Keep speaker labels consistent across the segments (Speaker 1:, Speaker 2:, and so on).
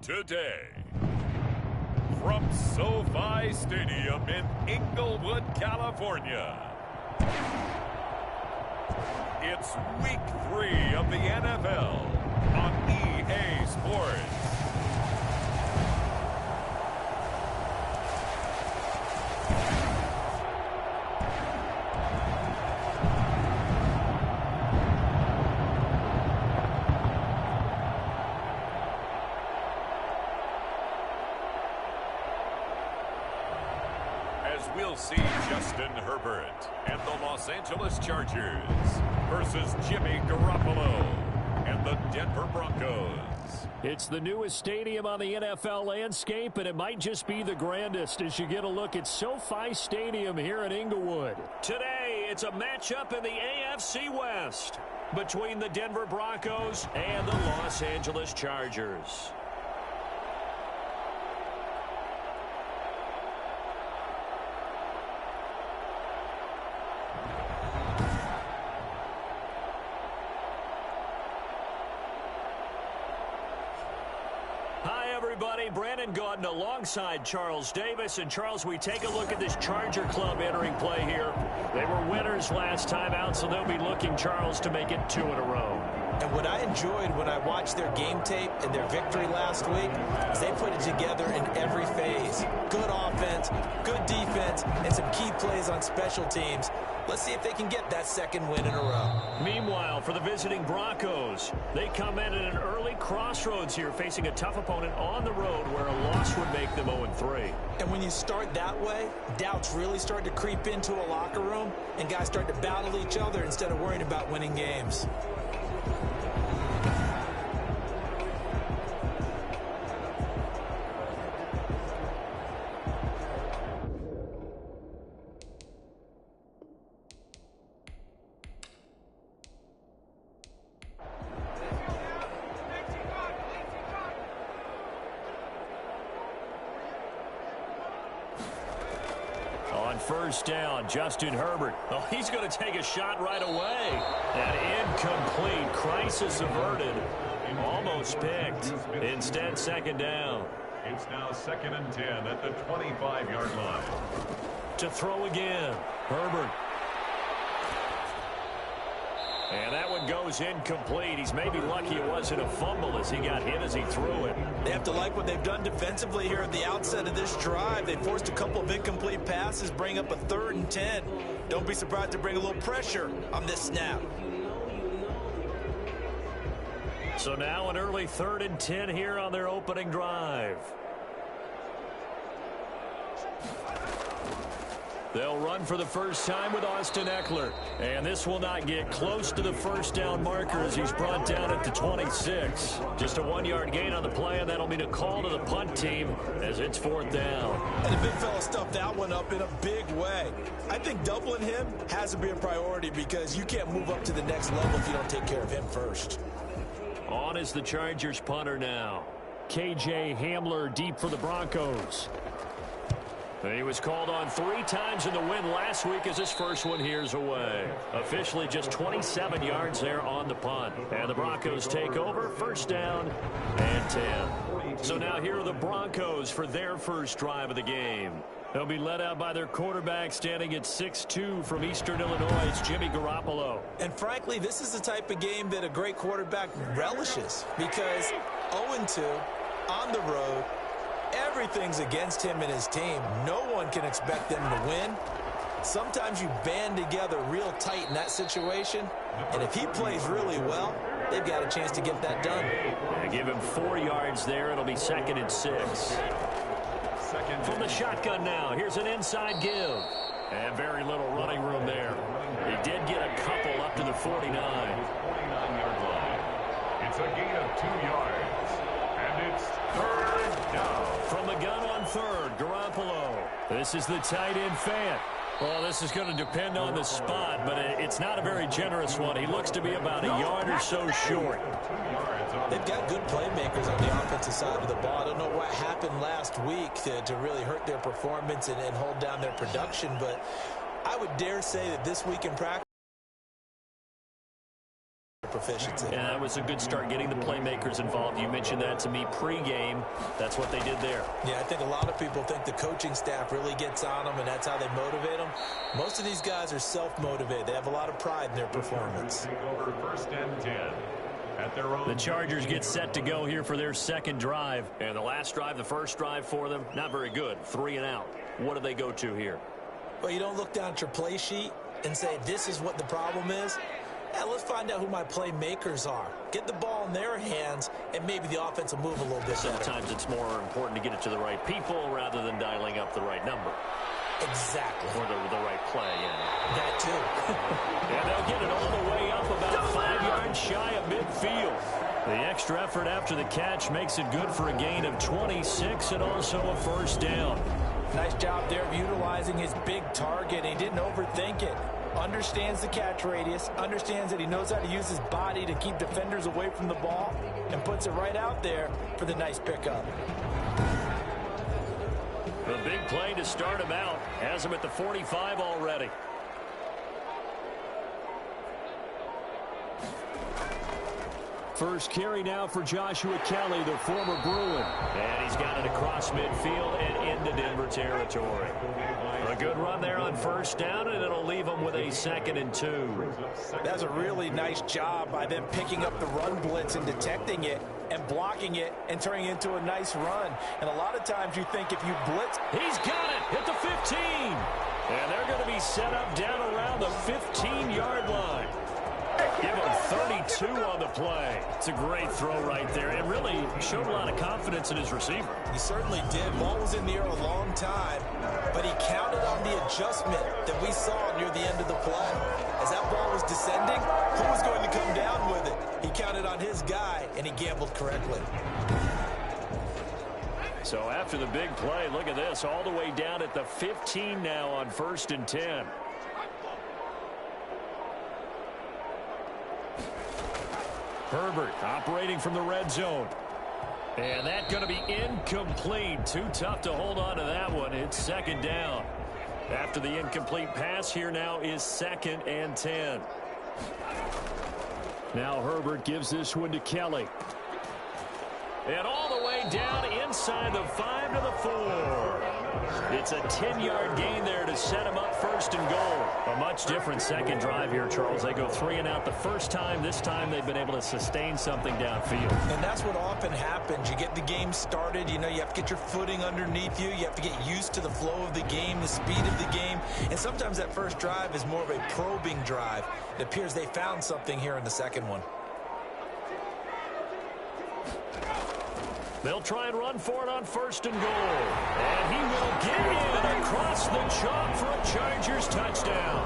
Speaker 1: Today, from SoFi Stadium in Inglewood, California, it's Week 3 of the NFL on EA Sports. We'll see Justin Herbert and the Los Angeles Chargers versus Jimmy Garoppolo and the Denver Broncos.
Speaker 2: It's the newest stadium on the NFL landscape, and it might just be the grandest as you get a look at SoFi Stadium here in Inglewood. Today, it's a matchup in the AFC West between the Denver Broncos and the Los Angeles Chargers. Brandon Gaudin alongside Charles Davis. And Charles, we take a look at this Charger club entering play here. They were winners last time out, so they'll be looking, Charles, to make it 2 in a row.
Speaker 3: And what I enjoyed when I watched their game tape and their victory last week is they put it together in every phase. Good offense, good defense, and some key plays on special teams. Let's see if they can get that second win in a row.
Speaker 2: Meanwhile, for the visiting Broncos, they come in at an early crossroads here, facing a tough opponent on the road where a loss would make them 0-3.
Speaker 3: And when you start that way, doubts really start to creep into a locker room, and guys start to battle each other instead of worrying about winning games.
Speaker 2: First down, Justin Herbert. Oh, he's going to take a shot right away. And incomplete. Crisis averted. Almost picked. Instead, second down.
Speaker 1: It's now 2nd and 10 at the 25-yard line.
Speaker 2: To throw again. Herbert. And that one goes incomplete. He's maybe lucky it wasn't a fumble as he got hit as he threw it.
Speaker 3: They have to like what they've done defensively here at the outset of this drive. They forced a couple of incomplete passes, bring up a 3rd and 10. Don't be surprised to bring a little pressure on this snap.
Speaker 2: So now an early 3rd and 10 here on their opening drive. They'll run for the first time with Austin Eckler. And this will not get close to the first down marker as he's brought down at the 26. Just a 1-yard gain on the play, and that'll mean a call to the punt team as it's 4th down.
Speaker 3: And the big fella stuffed that one up in a big way. I think doubling him has to be a priority because you can't move up to the next level if you don't take care of him first.
Speaker 2: On is the Chargers punter now. KJ Hamler deep for the Broncos. He was called on 3 times in the win last week as his first one here's away. Officially just 27 yards there on the punt. And the Broncos take over, first down and 10. So now here are the Broncos for their first drive of the game. They'll be led out by their quarterback standing at 6'2" from Eastern Illinois. It's Jimmy Garoppolo.
Speaker 3: And frankly, this is the type of game that a great quarterback relishes because 0-2 on the road, everything's against him and his team. No one can expect them to win. Sometimes you band together real tight in that situation, and if he plays really well, they've got a chance to get that done.
Speaker 2: Give him 4 yards there. It'll be 2nd and 6. From the shotgun now, here's an inside give. And very little running room there. He did get a couple up to the 49.
Speaker 1: 49-yard line. It's a gain of 2 yards. And it's 3rd down.
Speaker 2: From the gun on 3rd, Garoppolo. This is the tight end Fant. Well, this is going to depend on the spot, but it's not a very generous one. He looks to be about a yard or so short.
Speaker 3: They've got good playmakers on the offensive side of the ball. I don't know what happened last week to really hurt their performance and hold down their production, but I would dare say that this week in practice, proficiency.
Speaker 2: Yeah, that was a good start getting the playmakers involved. You mentioned that to me pregame. That's what they did there.
Speaker 3: Yeah, I think a lot of people think the coaching staff really gets on them, and that's how they motivate them. Most of these guys are self-motivated. They have a lot of pride in their performance.
Speaker 1: Over 1st and 10. At their own
Speaker 2: The Chargers get set to go here for their second drive. And the last drive, the first drive for them, not very good. 3 and out. What do they go to here?
Speaker 3: Well, you don't look down at your play sheet and say, this is what the problem is. Yeah, let's find out who my playmakers are. Get the ball in their hands, and maybe the offense will move a little bit better.
Speaker 2: Sometimes it's more important to get it to the right people rather than dialing up the right number.
Speaker 3: Exactly.
Speaker 2: Or the right play, yeah.
Speaker 3: That too.
Speaker 2: And they'll get it all the way up about 5 yards shy of midfield. The extra effort after the catch makes it good for a gain of 26 and also a first down.
Speaker 3: Nice job there of utilizing his big target. He didn't overthink it. Understands the catch radius, understands that he knows how to use his body to keep defenders away from the ball, and puts it right out there for the nice pickup.
Speaker 2: The big play to start him out. Has him at the 45 already. First carry now for Joshua Kelly, the former Bruin. And he's got it across midfield and into Denver territory. A good run there on first down, and it'll leave them with a 2nd and 2.
Speaker 3: That's a really nice job by them picking up the run blitz and detecting it and blocking it and turning it into a nice run. And a lot of times you think if you blitz...
Speaker 2: He's got it at the 15. And they're going to be set up down around the 15-yard line. Give him 32 on the play. It's a great throw right there. It really showed a lot of confidence in his receiver.
Speaker 3: He certainly did. Ball was in the air a long time, but he counted on the adjustment that we saw near the end of the play. As that ball was descending, who was going to come down with it? He counted on his guy, and he gambled correctly.
Speaker 2: So after the big play, look at this, all the way down at the 15 now on 1st and 10. Herbert operating from the red zone. And that's going to be incomplete. Too tough to hold on to that one. It's 2nd down. After the incomplete pass, here now is 2nd and 10. Now Herbert gives this one to Kelly. And all the way down inside the 5 to the 4. It's a 10-yard gain there to set him up 1st and goal. A much different second drive here, Charles. They go 3 and out the first time. This time they've been able to sustain something downfield.
Speaker 3: And that's what often happens. You get the game started. You know, you have to get your footing underneath you. You have to get used to the flow of the game, the speed of the game. And sometimes that first drive is more of a probing drive. It appears they found something here in the second one.
Speaker 2: They'll try and run for it on 1st and goal. And he will get in across the chalk for a Chargers touchdown.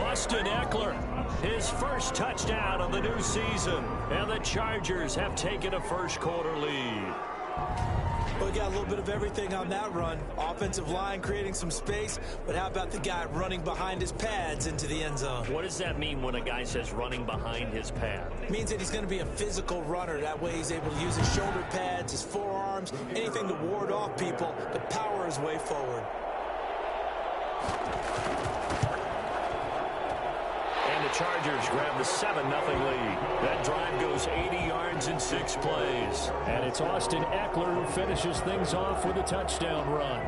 Speaker 2: Austin Eckler, his first touchdown of the new season. And the Chargers have taken a first-quarter lead.
Speaker 3: Well, we got a little bit of everything on that run. Offensive line creating some space, but how about the guy running behind his pads into the end zone?
Speaker 2: What does that mean when a guy says running behind his pad?
Speaker 3: It means that he's going to be a physical runner. That way he's able to use his shoulder pads, his forearms, anything to ward off people to power his way forward.
Speaker 2: And the Chargers grab the 7-0 lead. That drive goes 80 yards in 6 plays. And it's Austin Eckler who finishes things off with a touchdown run.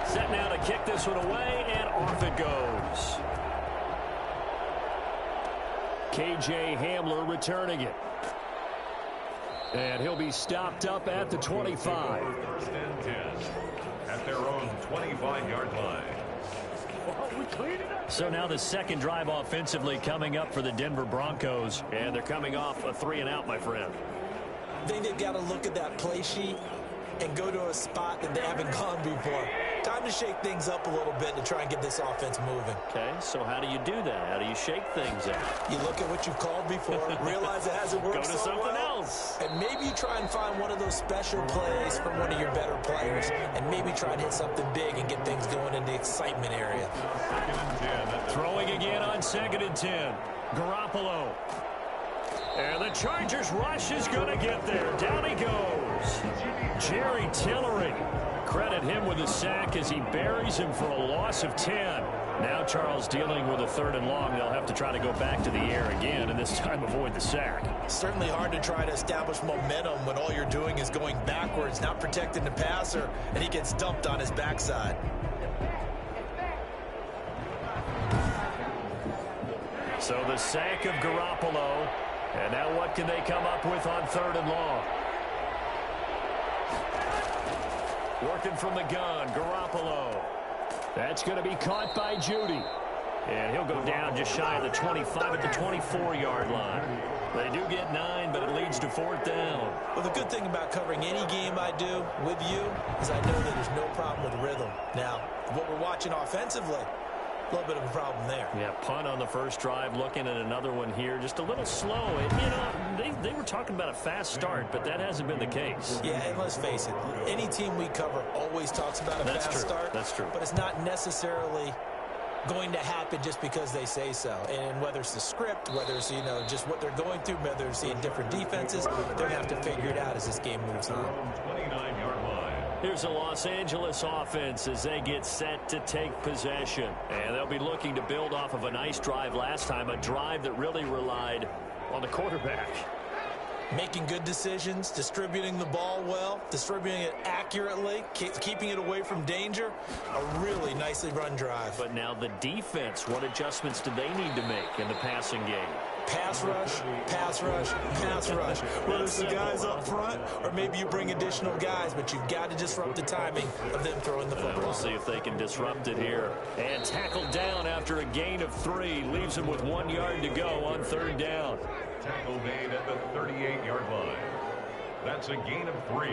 Speaker 2: Set now to kick this one away, and off it goes. KJ Hamler returning it. And he'll be stopped up at the 25.
Speaker 1: 1st and 10 at their own 25-yard line.
Speaker 2: So now the second drive offensively coming up for the Denver Broncos. And they're coming off a 3 and out, my friend.
Speaker 3: I think they've got to look at that play sheet and go to a spot that they haven't gone before. Time to shake things up a little bit to try and get this offense moving.
Speaker 2: Okay, so how do you do that? How do you shake things up?
Speaker 3: You look at what you've called before, realize it hasn't worked
Speaker 2: Go to
Speaker 3: so
Speaker 2: something
Speaker 3: well,
Speaker 2: else.
Speaker 3: and maybe you try and find one of those special plays from one of your better players, and maybe try and hit something big and get things going in the excitement area.
Speaker 2: Throwing again on 2nd and 10. Garoppolo. And the Chargers rush is going to get there. Down he goes. Jerry Tillery. Credit him with a sack as he buries him for a loss of 10. Now Charles dealing with a 3rd and long. They'll have to try to go back to the air again and this time avoid the sack.
Speaker 3: Certainly hard to try to establish momentum when all you're doing is going backwards, not protecting the passer, and he gets dumped on his backside.
Speaker 2: So the sack of Garoppolo. And now what can they come up with on 3rd and long? Working from the gun, Garoppolo. That's going to be caught by Judy. And he'll go down just shy of the 25 at the 24-yard line. They do get 9, but it leads to 4th down.
Speaker 3: Well, the good thing about covering any game I do with you is I know that there's no problem with rhythm. Now, what we're watching offensively, a little bit of a problem there.
Speaker 2: Yeah, punt on the first drive, looking at another one here. Just a little slow. And, you know, they were talking about a fast start, but that hasn't been the case.
Speaker 3: Yeah, and let's face it, any team we cover always talks about a fast start.
Speaker 2: That's true.
Speaker 3: But it's not necessarily going to happen just because they say so. And whether it's the script, whether it's, you know, just what they're going through, whether it's seeing different defenses, they're going to have to figure it out as this game moves on.
Speaker 1: 29-yard line.
Speaker 2: Here's the Los Angeles offense as they get set to take possession. And they'll be looking to build off of a nice drive last time, a drive that really relied on the quarterback.
Speaker 3: Making good decisions, distributing the ball well, distributing it accurately, keeping it away from danger. A really nicely run drive.
Speaker 2: But now the defense, what adjustments do they need to make in the passing game?
Speaker 3: Pass rush, pass rush, pass rush. Whether it's the guys up front or maybe you bring additional guys, but you've got to disrupt the timing of them throwing the football.
Speaker 2: We'll see if they can disrupt it here. And tackled down after a gain of 3. Leaves him with 1 yard to go on 3rd down.
Speaker 1: Tackle made at the 38-yard line. That's a gain of 3.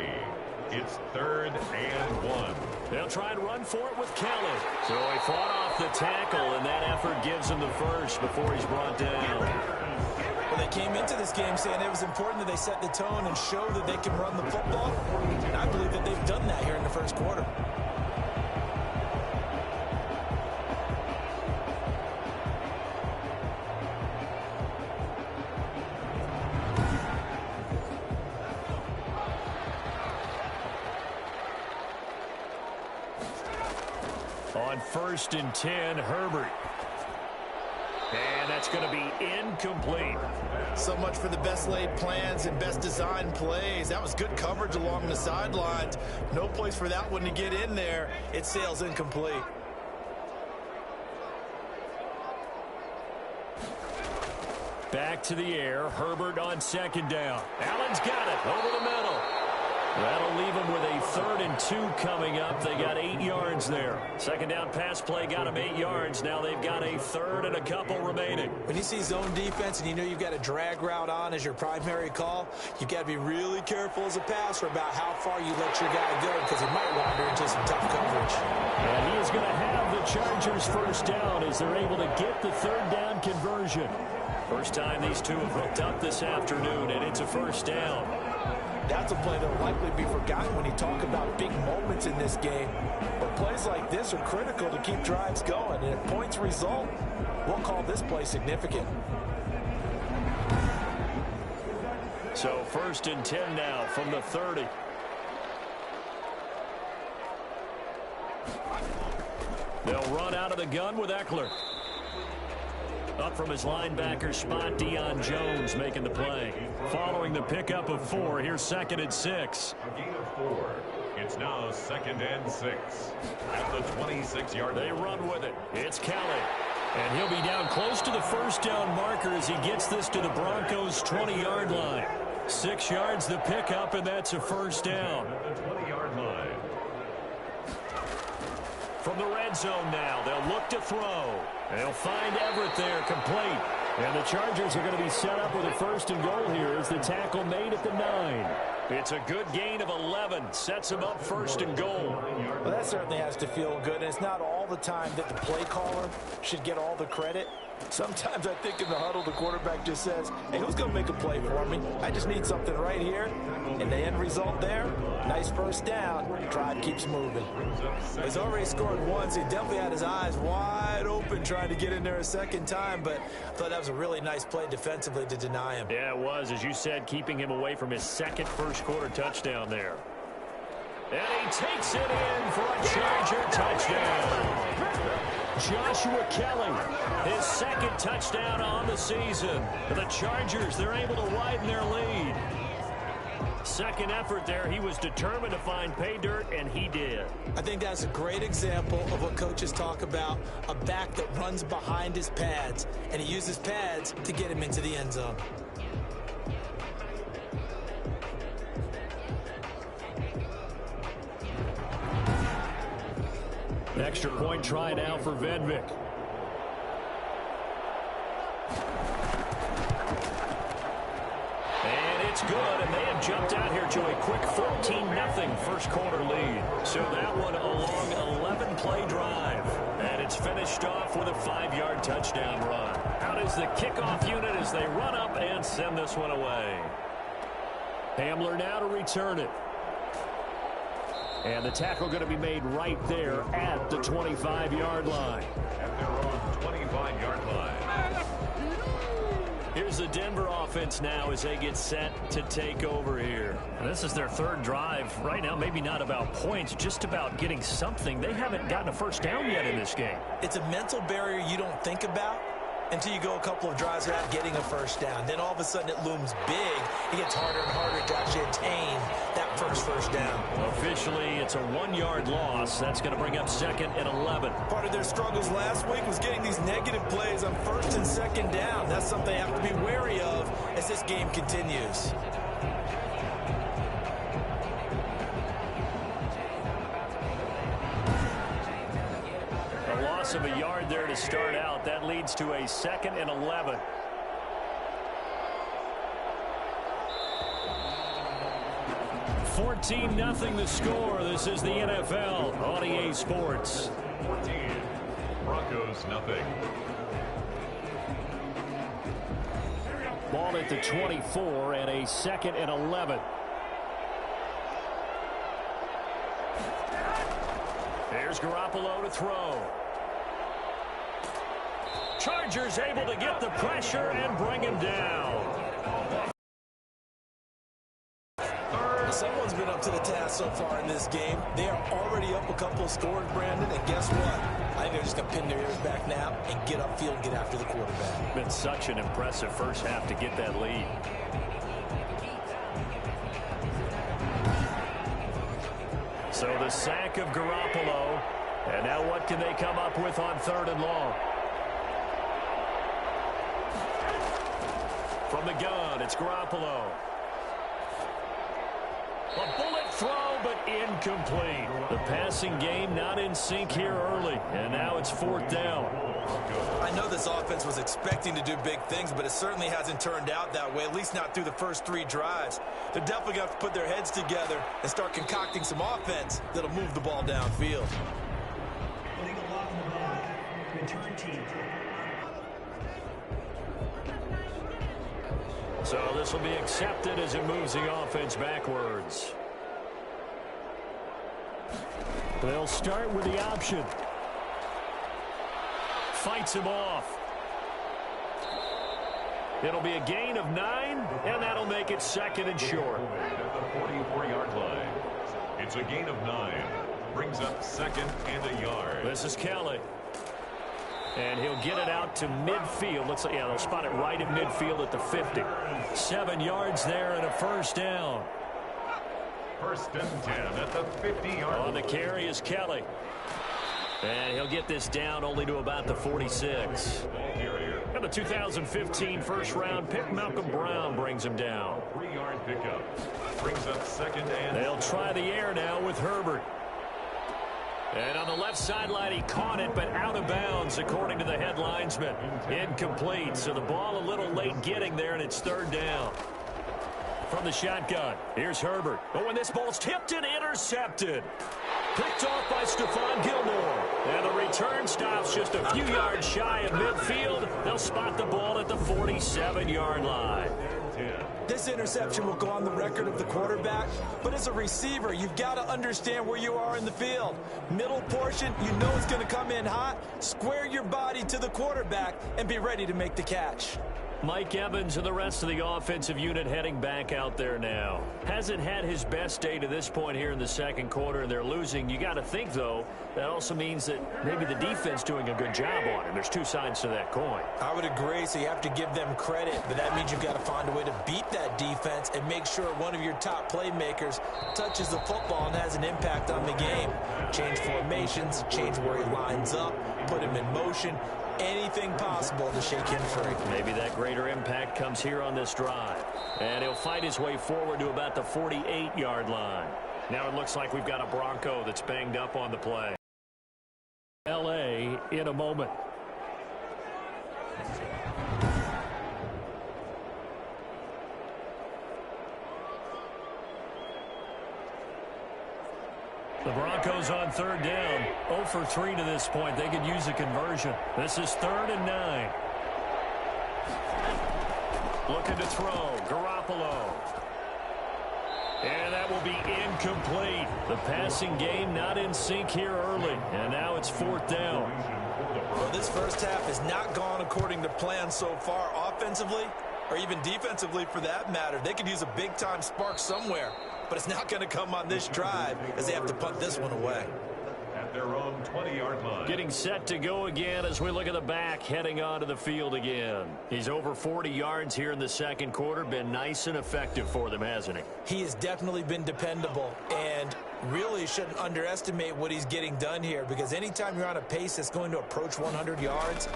Speaker 1: It's 3rd and 1.
Speaker 2: They'll try and run for it with Kelly. So he fought off the tackle, and that effort gives him the first before he's brought down.
Speaker 3: Well, they came into this game saying it was important that they set the tone and show that they can run the football. And I believe that they've done that here in the first quarter.
Speaker 2: On 1st and 10, Herbert. And that's going to be incomplete.
Speaker 3: So much for the best laid plans and best designed plays. That was good coverage along the sidelines. No place for that one to get in there. It sails incomplete.
Speaker 2: Back to the air. Herbert on 2nd down. Allen's got it over the middle. That'll leave them with a 3rd and 2 coming up. They got 8 yards there. 2nd down pass play got them 8 yards. Now they've got a 3rd and a couple remaining.
Speaker 3: When you see zone defense and you know you've got a drag route on as your primary call, you've got to be really careful as a passer about how far you let your guy go because he might wander into some tough coverage.
Speaker 2: And he is going to have the Chargers 1st down as they're able to get the 3rd down conversion. First time these two have hooked up this afternoon, and it's a 1st down.
Speaker 3: That's a play that will likely be forgotten when you talk about big moments in this game. But plays like this are critical to keep drives going. And if points result, we'll call this play significant.
Speaker 2: So 1st and 10 now from the 30. They'll run out of the gun with Eckler. Up from his linebacker spot, Deion Jones making the play. Following the pickup of 4, here's 2nd and 6.
Speaker 1: A gain of 4. It's now 2nd and 6. At the 26-yard line.
Speaker 2: They run with it. It's Kelly. And he'll be down close to the 1st down marker as he gets this to the Broncos' 20-yard line. 6 yards the pickup, and that's a 1st down.
Speaker 1: At the 20-yard line.
Speaker 2: From the red zone now, they'll look to throw. They'll find Everett there, complete. And the Chargers are going to be set up with a 1st and goal here as the tackle made at the 9. It's a good gain of 11. Sets them up 1st and goal.
Speaker 3: Well, that certainly has to feel good. And it's not all the time that the play caller should get all the credit. Sometimes I think in the huddle, the quarterback just says, hey, who's going to make a play for me? I just need something right here. And the end result there, nice 1st down. Drive keeps moving. He's already scored once. He definitely had his eyes wide open trying to get in there a 2nd time. But I thought that was a really nice play defensively to deny him.
Speaker 2: Yeah, it was. As you said, keeping him away from his 2nd first quarter touchdown there. And he takes it in for a Charger touchdown. Joshua Kelly, his second touchdown on the season. The Chargers, they're able to widen their lead. Second effort there, he was determined to find pay dirt, and he did.
Speaker 3: I think that's a great example of what coaches talk about, a back that runs behind his pads, and he uses pads to get him into the end zone.
Speaker 2: Extra point try now for Vedvik. And it's good, and they have jumped out here to a quick 14-0 first quarter lead. So that one a long 11-play drive. And it's finished off with a 5-yard touchdown run. Out is the kickoff unit as they run up and send this one away. Hamler now to return it. And the tackle going to be made right there at the 25-yard line.
Speaker 1: At their own 25-yard line.
Speaker 2: Here's the Denver offense now as they get set to take over here.
Speaker 4: And this is their third drive. Right now, maybe not about points, just about getting something. They haven't gotten a first down yet in this game.
Speaker 3: It's a mental barrier you don't think about until you go a couple of drives without getting a first down. Then all of a sudden it looms big. It gets harder and harder to actually attain that first down.
Speaker 2: Officially, it's a 1-yard loss. That's going to bring up 2nd and 11.
Speaker 3: Part of their struggles last week was getting these negative plays on 1st and 2nd down. That's something they have to be wary of as this game continues.
Speaker 2: Of a yard there to start out. That leads to a 2nd and 11. $14-0 the score. This is the NFL on EA Sports.
Speaker 1: 14. Broncos nothing.
Speaker 2: Ball at the 24 and a 2nd and 11. There's Garoppolo to throw. Chargers able to get the pressure and bring him down.
Speaker 3: Someone's been up to the task so far in this game. They are already up a couple of scores, Brandon, and guess what? I think they're just going to pin their ears back now and get upfield and get after the quarterback.
Speaker 2: Been such an impressive first half to get that lead. So the sack of Garoppolo. And now what can they come up with on 3rd and long? From the gun, it's Garoppolo. A bullet throw, but incomplete. The passing game not in sync here early, and now it's 4th down.
Speaker 3: I know this offense was expecting to do big things, but it certainly hasn't turned out that way, at least not through the first 3 drives. They're definitely going to have to put their heads together and start concocting some offense that'll move the ball downfield.
Speaker 4: Return team.
Speaker 2: So this will be accepted as it moves the offense backwards. They'll start with the option. Fights him off. It'll be a gain of 9, and that'll make it 2nd and short.
Speaker 1: At the 44-yard line. It's a gain of 9. Brings up 2nd and a yard.
Speaker 2: This is Kelly. And he'll get it out to midfield. Looks like, yeah, they'll spot it right at midfield at the 50. 7 yards there and a first down.
Speaker 1: 1st and 10 at the 50-yard line.
Speaker 2: On the carry is Kelly. And he'll get this down only to about the 46. And the 2015 first-round pick, Malcolm Brown, brings him down.
Speaker 1: 3-yard pickup. Brings up 2nd and...
Speaker 2: They'll try the air now with Herbert. And on the left sideline, he caught it, but out of bounds, according to the head linesman. Incomplete, so the ball a little late getting there, and it's 3rd down. From the shotgun, here's Herbert. Oh, and this ball's tipped and intercepted. Picked off by Stephon Gilmore. And the return stops just a few yards shy of midfield. They'll spot the ball at the 47-yard line.
Speaker 3: This interception will go on the record of the quarterback, but as a receiver, you've got to understand where you are in the field. Middle portion, you know it's going to come in hot. Square your body to the quarterback and be ready to make the catch.
Speaker 2: Mike Evans and the rest of the offensive unit heading back out there now. Hasn't had his best day to this point here in the second quarter, and they're losing. You got to think, though, that also means that maybe the defense doing a good job on it. There's two sides to that coin.
Speaker 3: I would agree, so you have to give them credit, but that means you've got to find a way to beat that defense and make sure one of your top playmakers touches the football and has an impact on the game. Change formations, change where he lines up, put him in motion. Anything possible to shake him free.
Speaker 2: Maybe that greater impact comes here on this drive. And he'll fight his way forward to about the 48-yard line. Now it looks like we've got a Bronco that's banged up on the play. L.A. in a moment. The Broncos on third down. 0 for 3 to this point. They could use a conversion. This is 3rd and 9. Looking to throw. Garoppolo. And that will be incomplete. The passing game not in sync here early. And now it's 4th down.
Speaker 3: Well, this first half has not gone according to plan so far offensively or even defensively for that matter. They could use a big-time spark somewhere. But it's not going to come on this drive as they have to punt this one away.
Speaker 1: At their own 20-yard line.
Speaker 2: Getting set to go again as we look at the back heading onto the field again. He's over 40 yards here in the second quarter. Been nice and effective for them, hasn't he?
Speaker 3: He has definitely been dependable and really shouldn't underestimate what he's getting done here because anytime you're on a pace that's going to approach 100 yards,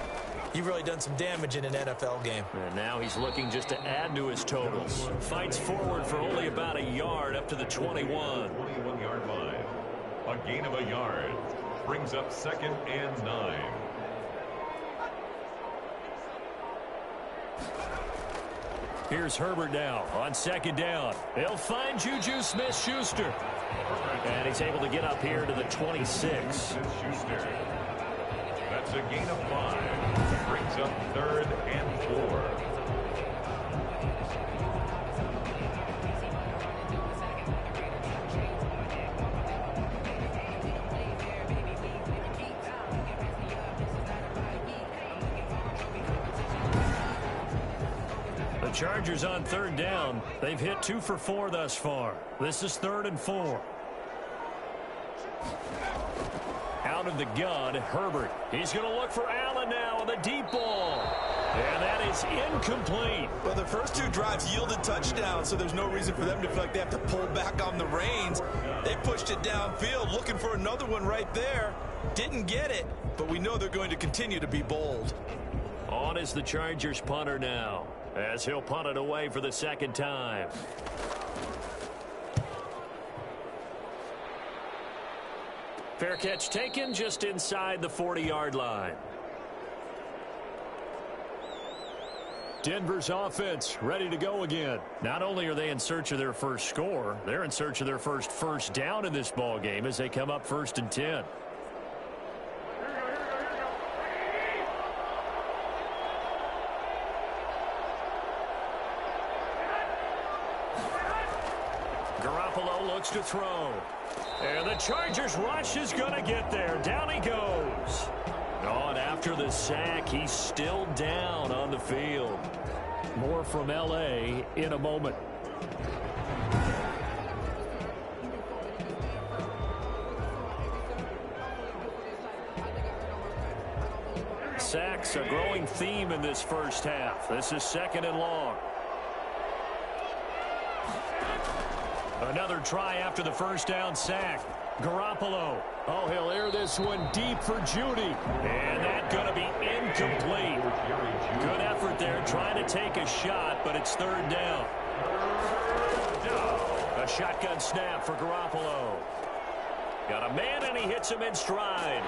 Speaker 3: you've really done some damage in an NFL game.
Speaker 2: And now he's looking just to add to his totals. Fights forward for only about a yard up to the 21.
Speaker 1: 21-yard line. A gain of a yard. Brings up 2nd and 9.
Speaker 2: Here's Herbert now on 2nd down. They'll find Juju Smith-Schuster. And he's able to get up here to the 26.
Speaker 1: Smith-Schuster. That's a gain of 5. Brings up 3rd and 4.
Speaker 2: The Chargers on 3rd down. They've hit 2 for 4 thus far. This is 3rd and 4. Out of the gun, Herbert. He's going to look for Allen now on the deep ball. And that is incomplete.
Speaker 3: Well, the first 2 drives yielded touchdowns, so there's no reason for them to feel like they have to pull back on the reins. They pushed it downfield, looking for another one right there. Didn't get it, but we know they're going to continue to be bold.
Speaker 2: On is the Chargers punter now, as he'll punt it away for the 2nd time. Fair catch taken just inside the 40-yard line. Denver's offense ready to go again. Not only are they in search of their first score, they're in search of their first down in this ball game as they come up 1st and 10. Garoppolo looks to throw. And the Chargers rush is going to get there. Down he goes. On after the sack, he's still down on the field. More from L.A. in a moment. Sacks a growing theme in this first half. This is 2nd and long. Another try after the first down sack. Garoppolo. Oh, he'll air this one deep for Judy. And that's going to be incomplete. Good effort there trying to take a shot, but it's 3rd down. A shotgun snap for Garoppolo. Got a man, and he hits him in stride.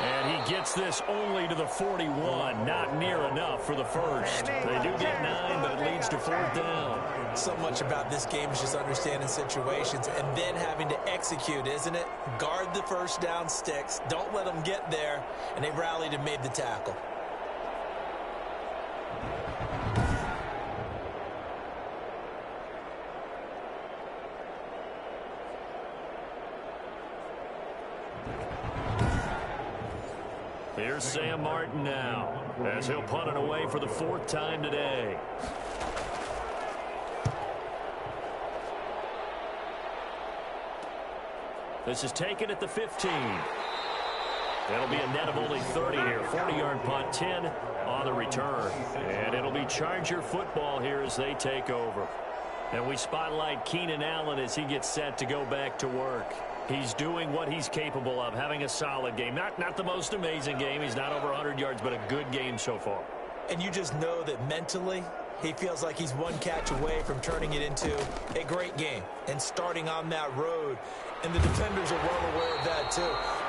Speaker 2: And he gets this only to the 41. Not near enough for the first. They do get 9, but it leads to 4th down.
Speaker 3: So much about this game is just understanding situations and then having to execute, isn't it? Guard the first down sticks. Don't let them get there. And they rallied and made the tackle.
Speaker 2: Here's Sam Martin now, as he'll punt it away for the 4th time today. This is taken at the 15. That'll be a net of only 30 here. 40-yard punt, 10 on the return. And it'll be Charger football here as they take over. And we spotlight Keenan Allen as he gets set to go back to work. He's doing what he's capable of, having a solid game. Not the most amazing game. He's not over 100 yards, but a good game so far.
Speaker 3: And you just know that mentally, he feels like he's one catch away from turning it into a great game and starting on that road. And the defenders are well aware of that, too.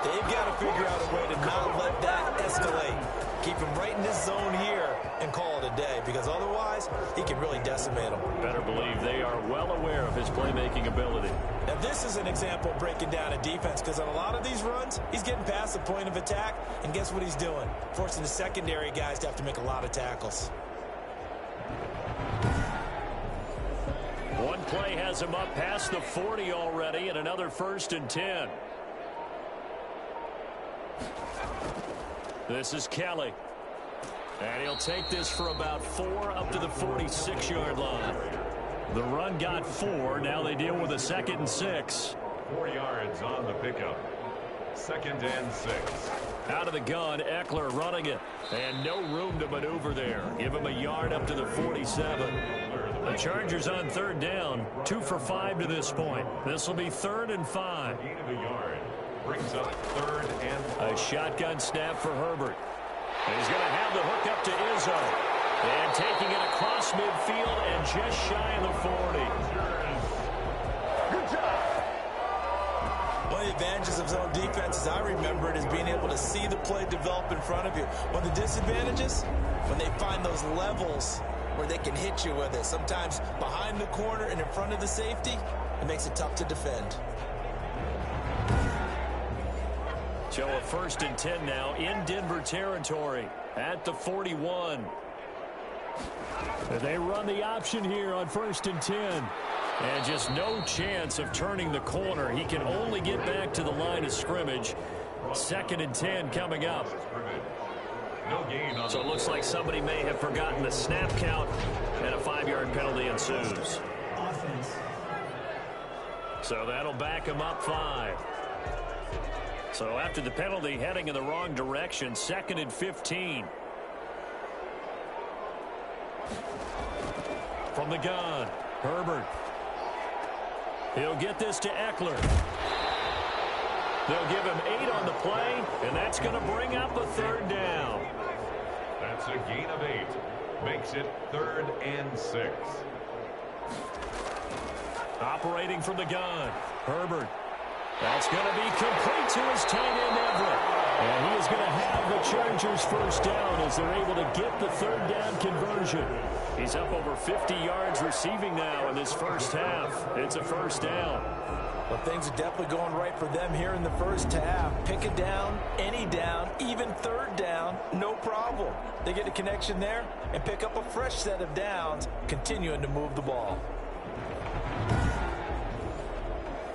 Speaker 3: They've got to figure out a way to not let that escalate. Keep him right in this zone here and call it a day, because otherwise, he can really decimate them.
Speaker 2: Better believe they are well aware of his playmaking ability.
Speaker 3: Now, this is an example of breaking down a defense, because on a lot of these runs, he's getting past the point of attack, and guess what he's doing? Forcing the secondary guys to have to make a lot of tackles.
Speaker 2: One play has him up past the 40 already, and another 1st and 10. This is Kelly. And he'll take this for about 4 up to the 46-yard line. The run got 4. Now they deal with a 2nd and 6.
Speaker 1: 4 yards on the pickup. 2nd and 6.
Speaker 2: Out of the gun, Eckler running it. And no room to maneuver there. Give him a yard up to the 47. The Chargers on 3rd down. 2 for 5 to this point. This will be 3rd and 5.
Speaker 1: Gain of a yard. Brings up 3rd and 5.
Speaker 2: A shotgun snap for Herbert. And he's going to have the hook up to Izzo. And taking it across midfield and just shy of the 40.
Speaker 1: Good job.
Speaker 3: One of the advantages of zone defense, as I remember it, is being able to see the play develop in front of you. One of the disadvantages, when they find those levels where they can hit you with it, sometimes behind the corner and in front of the safety, it makes it tough to defend.
Speaker 2: So a 1st and 10 now in Denver territory at the 41. They run the option here on 1st and 10. And just no chance of turning the corner. He can only get back to the line of scrimmage. 2nd and 10 coming up. So it looks like somebody may have forgotten the snap count, and a 5-yard penalty ensues. So that'll back him up 5. So after the penalty, heading in the wrong direction, 2nd and 15. From the gun, Herbert. He'll get this to Eckler. They'll give him 8 on the play, and that's going to bring up a 3rd down.
Speaker 1: That's a gain of 8. Makes it 3rd and 6.
Speaker 2: Operating from the gun, Herbert. That's going to be complete to his tight end, Everett. And he is going to have the Chargers 1st down as they're able to get the 3rd down conversion. He's up over 50 yards receiving now in this first half. It's a 1st down.
Speaker 3: Well, things are definitely going right for them here in the first half. Pick a down, any down, even 3rd down, no problem. They get a connection there and pick up a fresh set of downs, continuing to move the ball.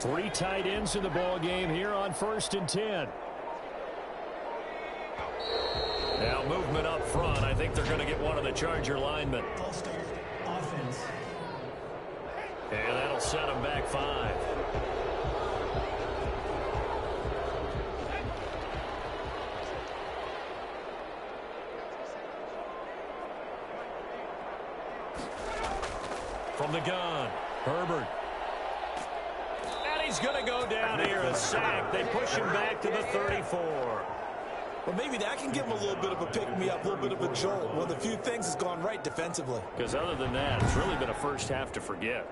Speaker 2: 3 tight ends in the ball game here on 1st and 10. Now movement up front. I think they're going to get one of the Charger linemen.
Speaker 5: Offense.
Speaker 2: And that'll set them back 5. From the gun, Herbert. And he's going to go down here, a sack. They push him back to the 34.
Speaker 3: Well, maybe that can give him a little bit of a pick-me-up, a little bit of a jolt. One of the few things has gone right defensively.
Speaker 2: Because other than that, it's really been a first half to forget.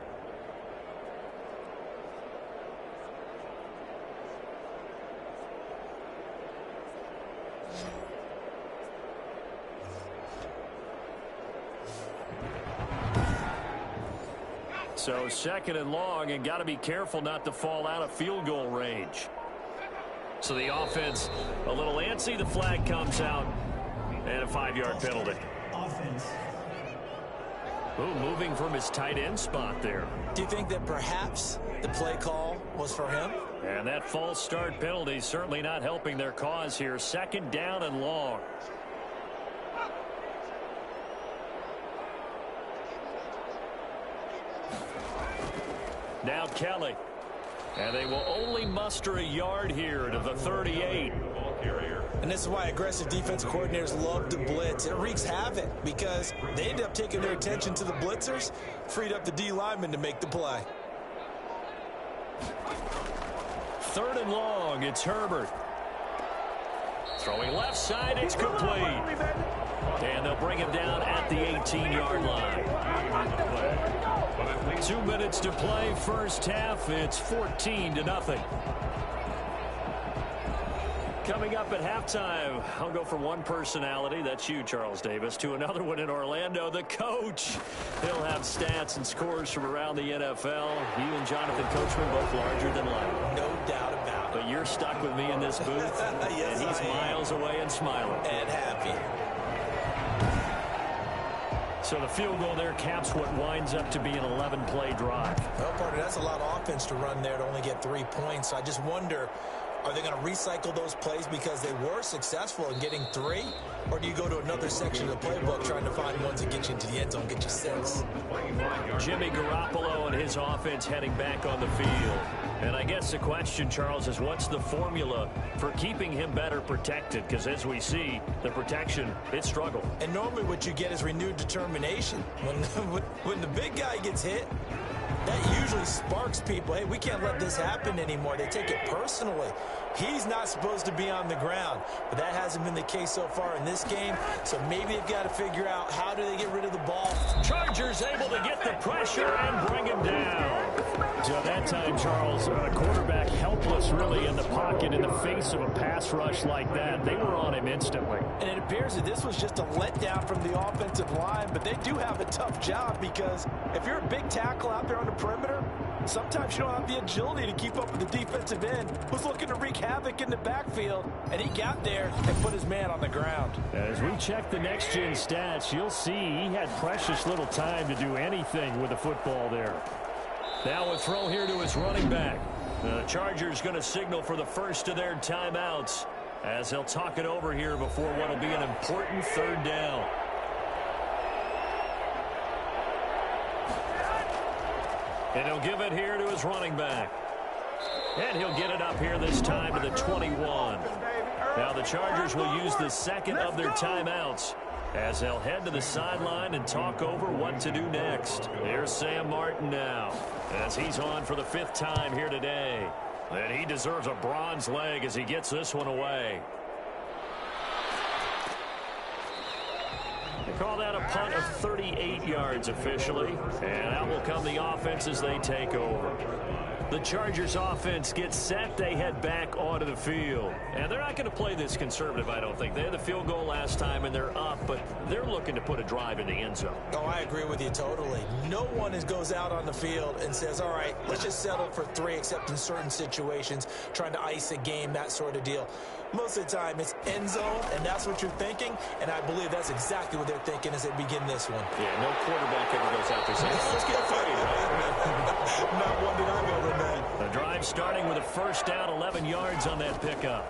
Speaker 2: So 2nd and long, and got to be careful not to fall out of field goal range. So the offense a little antsy. The flag comes out, and a 5-yard penalty.
Speaker 5: Offense.
Speaker 2: Ooh, moving from his tight end spot there.
Speaker 3: Do you think that perhaps the play call was for him?
Speaker 2: And that false start penalty certainly not helping their cause here. 2nd down and long. Now Kelly. And they will only muster a yard here to the 38.
Speaker 3: And this is why aggressive defense coordinators love to blitz. It wreaks havoc because they end up taking their attention to the blitzers, freed up the D lineman to make the play.
Speaker 2: 3rd and long, it's Herbert. Throwing left side, it's complete. And they'll bring him down at the 18-yard line. 2 minutes to play, first half. It's 14-0. Coming up at halftime, I'll go from one personality, that's you, Charles Davis, to another one in Orlando, the coach. He'll have stats and scores from around the NFL. You and Jonathan Coachman both larger than life.
Speaker 3: No doubt about it.
Speaker 2: But you're stuck with me in this booth,
Speaker 3: yes,
Speaker 2: and he's miles away and smiling.
Speaker 3: And happy.
Speaker 2: So the field goal there caps what winds up to be an 11-play drive.
Speaker 3: Well, partner, that's a lot of offense to run there to only get 3 points. I just wonder, are they going to recycle those plays because they were successful in getting 3? Or do you go to another section of the playbook trying to find ones that get you into the end zone, get you 6?
Speaker 2: Jimmy Garoppolo and his offense heading back on the field. And I guess the question, Charles, is what's the formula for keeping him better protected? Because as we see, the protection, it struggled.
Speaker 3: And normally what you get is renewed determination. When the big guy gets hit, that usually sparks people. Hey, we can't let this happen anymore. They take it personally. He's not supposed to be on the ground, but that hasn't been the case so far in this game. So maybe they've got to figure out how do they get rid of the ball.
Speaker 2: Chargers able to get the pressure and bring him down. So that time, Charles, quarterback helpless really in the pocket in the face of a pass rush like that. They were on him instantly.
Speaker 3: And it appears that this was just a letdown from the offensive line, but they do have a tough job because if you're a big tackle out there on the perimeter, sometimes you don't have the agility to keep up with the defensive end who's looking to wreak havoc in the backfield, and he got there and put his man on the ground.
Speaker 2: As we check the next-gen stats, you'll see he had precious little time to do anything with the football there. Now a throw here to his running back. The Chargers going to signal for the first of their timeouts as they'll talk it over here before what will be an important 3rd down. And he'll give it here to his running back. And he'll get it up here this time to the 21. Now the Chargers will use the second of their timeouts as they'll head to the sideline and talk over what to do next. Here's Sam Martin now as he's on for the 5th time here today. And he deserves a bronze leg as he gets this one away. They call that a punt of 38 yards officially. And out will come the offense as they take over. The Chargers offense gets set. They head back onto the field. And they're not going to play this conservative, I don't think. They had the field goal last time, and they're up, but they're looking to put a drive in the end zone.
Speaker 3: Oh, I agree with you totally. No one goes out on the field and says, all right, let's just settle for 3, except in certain situations, trying to ice a game, that sort of deal. Most of the time, it's end zone, and that's what you're thinking, and I believe that's exactly what they're thinking as they begin this one.
Speaker 2: Yeah, no quarterback ever goes out there saying, let's get 3.
Speaker 3: Not one that I've ever met.
Speaker 2: The drive starting with a first down, 11 yards on that pickup.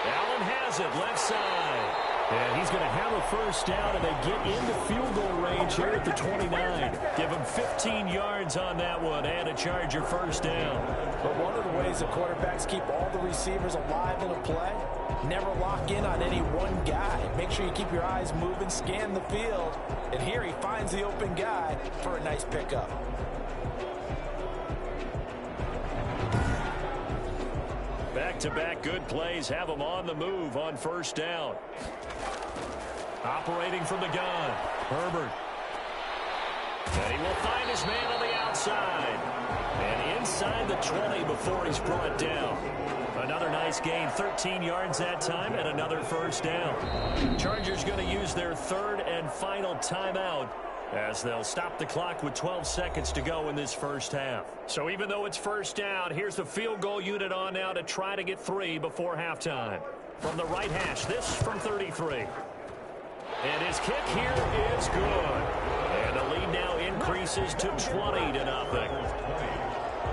Speaker 2: Allen has it, left side. And he's going to have a first down, and they get into field goal range here at the 29. Give him 15 yards on that one, and a Charger first down.
Speaker 3: But one of the ways the quarterbacks keep all the receivers alive in a play, never lock in on any one guy. Make sure you keep your eyes moving, scan the field, and here he finds the open guy for a nice pickup.
Speaker 2: Back-to-back good plays have him on the move on first down. Operating from the gun, Herbert. And he will find his man on the outside. And inside the 20 before he's brought down. Another nice gain, 13 yards that time, and another first down. Chargers going to use their 3rd and final timeout as they'll stop the clock with 12 seconds to go in this first half. So even though it's first down, here's the field goal unit on now to try to get 3 before halftime. From the right hash, this from 33. And his kick here is good. And the lead now increases to 20-0.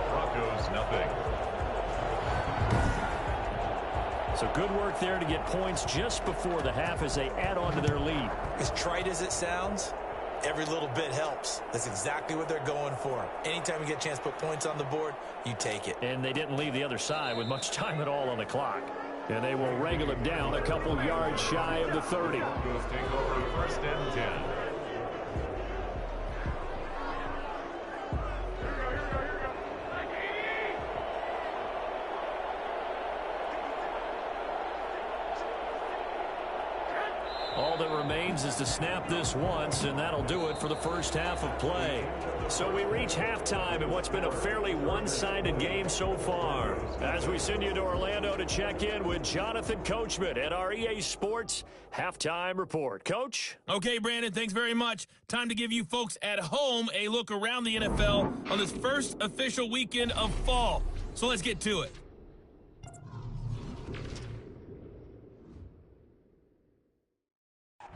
Speaker 1: Broncos, nothing.
Speaker 4: So good work there to get points just before the half as they add on to their lead.
Speaker 3: As trite as it sounds, every little bit helps. That's exactly what they're going for. Anytime you get a chance to put points on the board, you take it.
Speaker 4: And they didn't leave the other side with much time at all on the clock. And they will wrangle him down a couple yards shy of the 30.
Speaker 1: Broncos take over 1st and 10.
Speaker 4: All that remains is to snap this once, and that'll do it for the first half of play.
Speaker 2: So we reach halftime in what's been a fairly one-sided game so far. As we send you to Orlando to check in with Jonathan Coachman at our EA Sports Halftime Report. Coach?
Speaker 6: Okay, Brandon, thanks very much. Time to give you folks at home a look around the NFL on this first official weekend of fall. So let's get to it.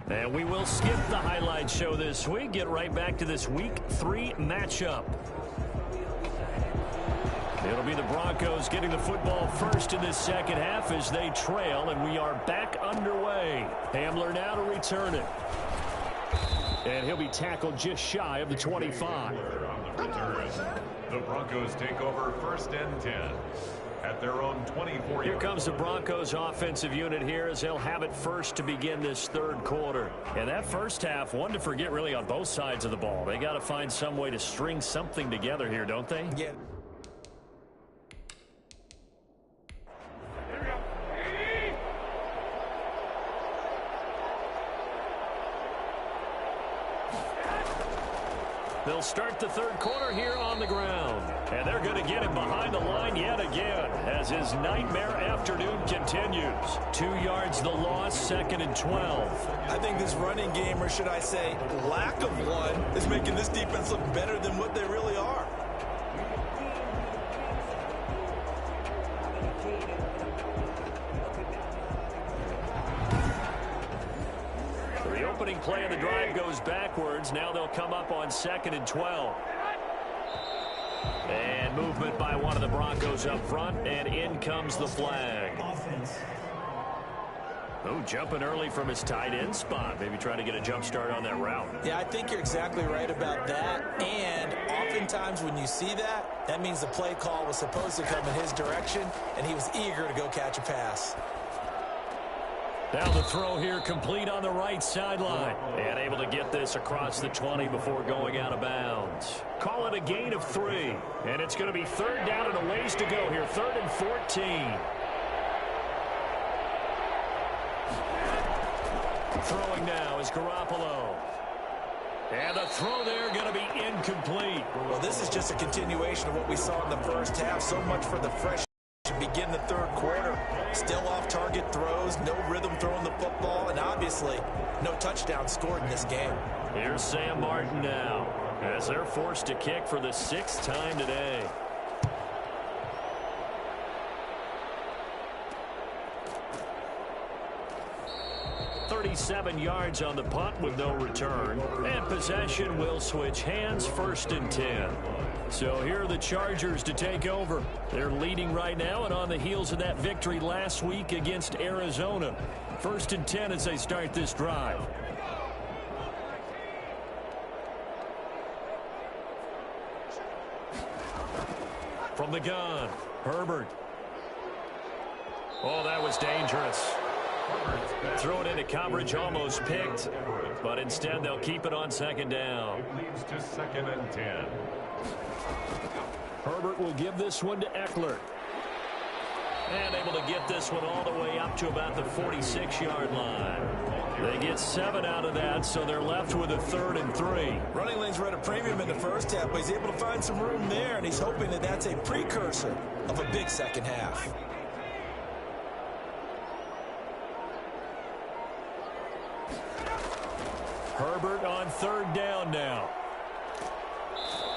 Speaker 2: And we will skip the highlight show this week. Get right back to this Week 3 matchup. It'll be the Broncos getting the football first in this second half as they trail, and we are back underway. Hamler now to return it. And he'll be tackled just shy of the 25.
Speaker 1: On the return, the Broncos take over 1st and 10. At their own 24.
Speaker 2: Here comes the Broncos offensive unit here as they'll have it first to begin this third quarter. And that first half, one to forget really on both sides of the ball. They got to find some way to string something together here, don't they?
Speaker 3: Yeah.
Speaker 2: They'll start the third quarter here on the ground. And they're going to get him behind the line yet again as his nightmare afternoon continues. 2 yards the loss, 2nd and 12.
Speaker 3: I think this running game, or should I say lack of one, is making this defense look better than what they really are.
Speaker 2: The opening play of the drive goes backwards. Now they'll come up on 2nd and 12. And movement by one of the Broncos up front, and in comes the flag.
Speaker 5: Offense.
Speaker 2: Oh, jumping early from his tight end spot. Maybe trying to get a jump start on that route.
Speaker 3: Yeah, I think you're exactly right about that. And oftentimes when you see that, that means the play call was supposed to come in his direction, and he was eager to go catch a pass.
Speaker 2: Now the throw here complete on the right sideline. And able to get this across the 20 before going out of bounds. Call it a gain of 3. And it's going to be 3rd down and a ways to go here. 3rd and 14. Throwing now is Garoppolo. And the throw there going to be incomplete.
Speaker 3: Well, this is just a continuation of what we saw in the first half. So much for the fresh to begin the third quarter. Still off-target throws, no rhythm throwing the football, and obviously no touchdown scored in this game.
Speaker 2: Here's Sam Martin now as they're forced to kick for the 6th time today. .37 yards on the punt with no return. And possession will switch hands, 1st and 10. So here are the Chargers to take over. They're leading right now and on the heels of that victory last week against Arizona. 1st and 10 as they start this drive. From the gun, Herbert. Oh, that was dangerous. Throw it into coverage, almost picked. But instead, they'll keep it on 2nd down.
Speaker 1: It leads to 2nd and 10.
Speaker 2: Herbert will give this one to Eckler. And able to get this one all the way up to about the 46-yard line. They get 7 out of that, so they're left with a 3rd and 3.
Speaker 3: Running lanes were at a premium in the first half, but he's able to find some room there, and he's hoping that that's a precursor of a big second half.
Speaker 2: Herbert on 3rd down now.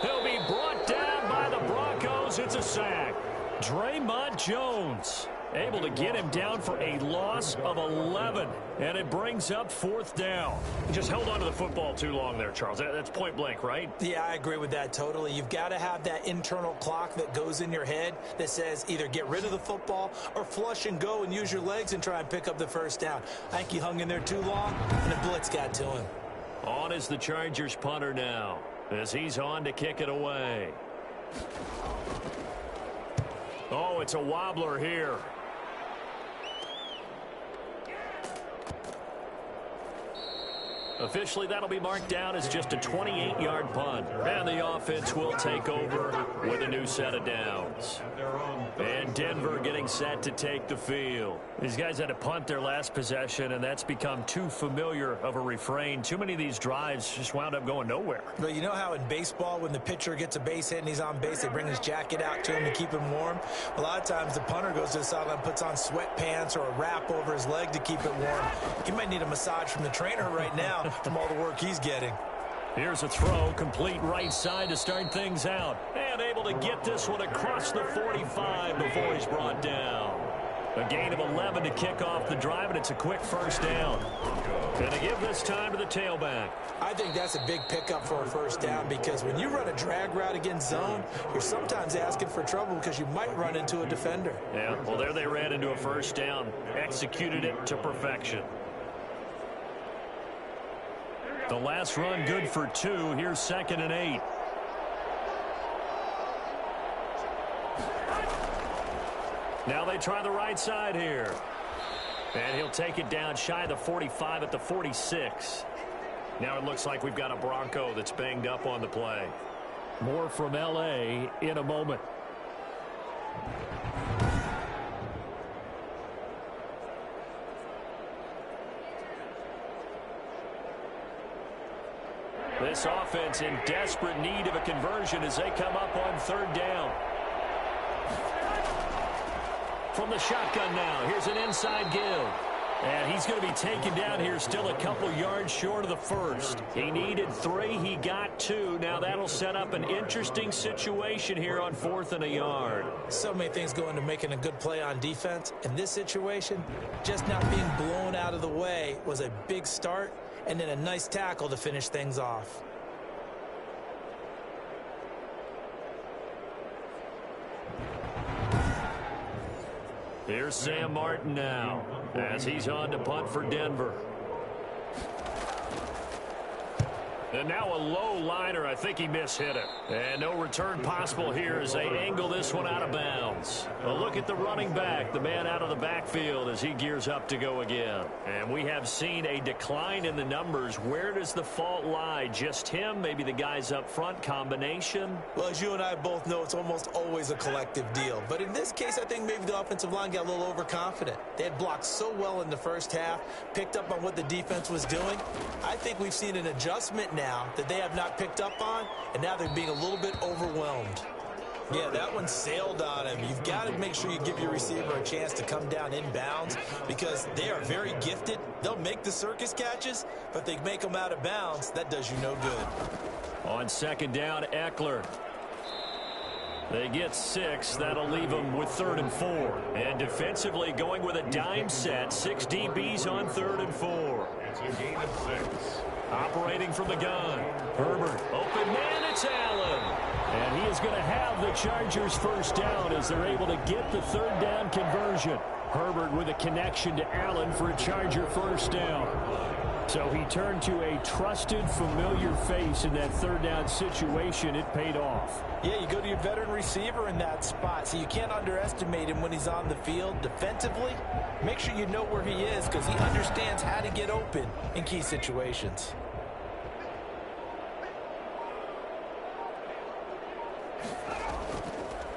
Speaker 2: He'll be brought down by the Broncos. It's a sack. Draymond Jones.
Speaker 4: able to get him down for a loss of 11. And it brings up 4th down.
Speaker 2: He just held on to the football too long there, Charles. That's point blank, right?
Speaker 3: Yeah, I agree with that totally. You've got to have that internal clock that goes in your head that says either get rid of the football or flush and go and use your legs and try and pick up the first down. I think he hung in there too long, and the blitz got to him.
Speaker 2: On is the Chargers punter now, as he's on to kick it away. Oh, it's a wobbler here. Officially, that'll be marked down as just a 28-yard punt. And the offense will take over with a new set of downs. And Denver getting set to take the field.
Speaker 4: These guys had to punt their last possession, and that's become too familiar of a refrain. Too many of these drives just wound up going nowhere.
Speaker 3: But you know how in baseball, when the pitcher gets a base hit and he's on base, they bring his jacket out to him to keep him warm? A lot of times the punter goes to the sideline, puts on sweatpants or a wrap over his leg to keep it warm. He might need a massage from the trainer right now from all the work he's getting.
Speaker 4: Here's a throw, complete right side to start things out.
Speaker 2: And able to get this one across the 45 before he's brought down.
Speaker 4: A gain of 11 to kick off the drive, and it's a quick first down.
Speaker 2: Going to give this time to the tailback.
Speaker 3: I think that's a big pickup for a first down because when you run a drag route against zone, you're sometimes asking for trouble because you might run into a defender.
Speaker 2: Yeah, well, there they ran into a first down. Executed it to perfection.
Speaker 4: The last run good for 2. Here's 2nd and 8.
Speaker 2: Now they try the right side here. And he'll take it down shy of the 45 at the 46. Now it looks like we've got a Bronco that's banged up on the play.
Speaker 4: More from L.A. in a moment.
Speaker 2: This offense in desperate need of a conversion as they come up on 3rd down. From the shotgun now, here's an inside give.
Speaker 4: And he's going to be taken down here still a couple yards short of the first.
Speaker 2: He needed 3. He got 2. Now that'll set up an interesting situation here on 4th and a yard.
Speaker 3: So many things go into making a good play on defense. In this situation, just not being blown out of the way was a big start, and then a nice tackle to finish things off.
Speaker 2: Here's Sam Martin now as he's on to punt for Denver. And now a low liner. I think he mishit it. And no return possible here as they angle this one out of bounds. A look at the running back, the man out of the backfield as he gears up to go again. And we have seen a decline in the numbers. Where does the fault lie? Just him? Maybe the guys up front? Combination?
Speaker 3: Well, as you and I both know, it's almost always a collective deal. But in this case, I think maybe the offensive line got a little overconfident. They had blocked so well in the first half, picked up on what the defense was doing. I think we've seen an adjustment now that they have not picked up on, and now they're being a little bit overwhelmed. Yeah, that one sailed on him. You've got to make sure you give your receiver a chance to come down in bounds because they are very gifted. They'll make the circus catches, but they make them out of bounds. That does you no good.
Speaker 2: On 2nd down, Eckler. They get 6. That'll leave them with 3rd and 4. And defensively going with a dime set. 6 DBs on 3rd and 4.
Speaker 1: It's a gain of 6.
Speaker 2: Operating from the gun. Herbert. Open man, it's Allen.
Speaker 4: And he is going to have the Chargers first down as they're able to get the 3rd down conversion. Herbert with a connection to Allen for a Charger first down. So he turned to a trusted, familiar face in that 3rd down situation. It paid off.
Speaker 3: Yeah, you go to your veteran receiver in that spot, so you can't underestimate him when he's on the field defensively. Make sure you know where he is because he understands how to get open in key situations.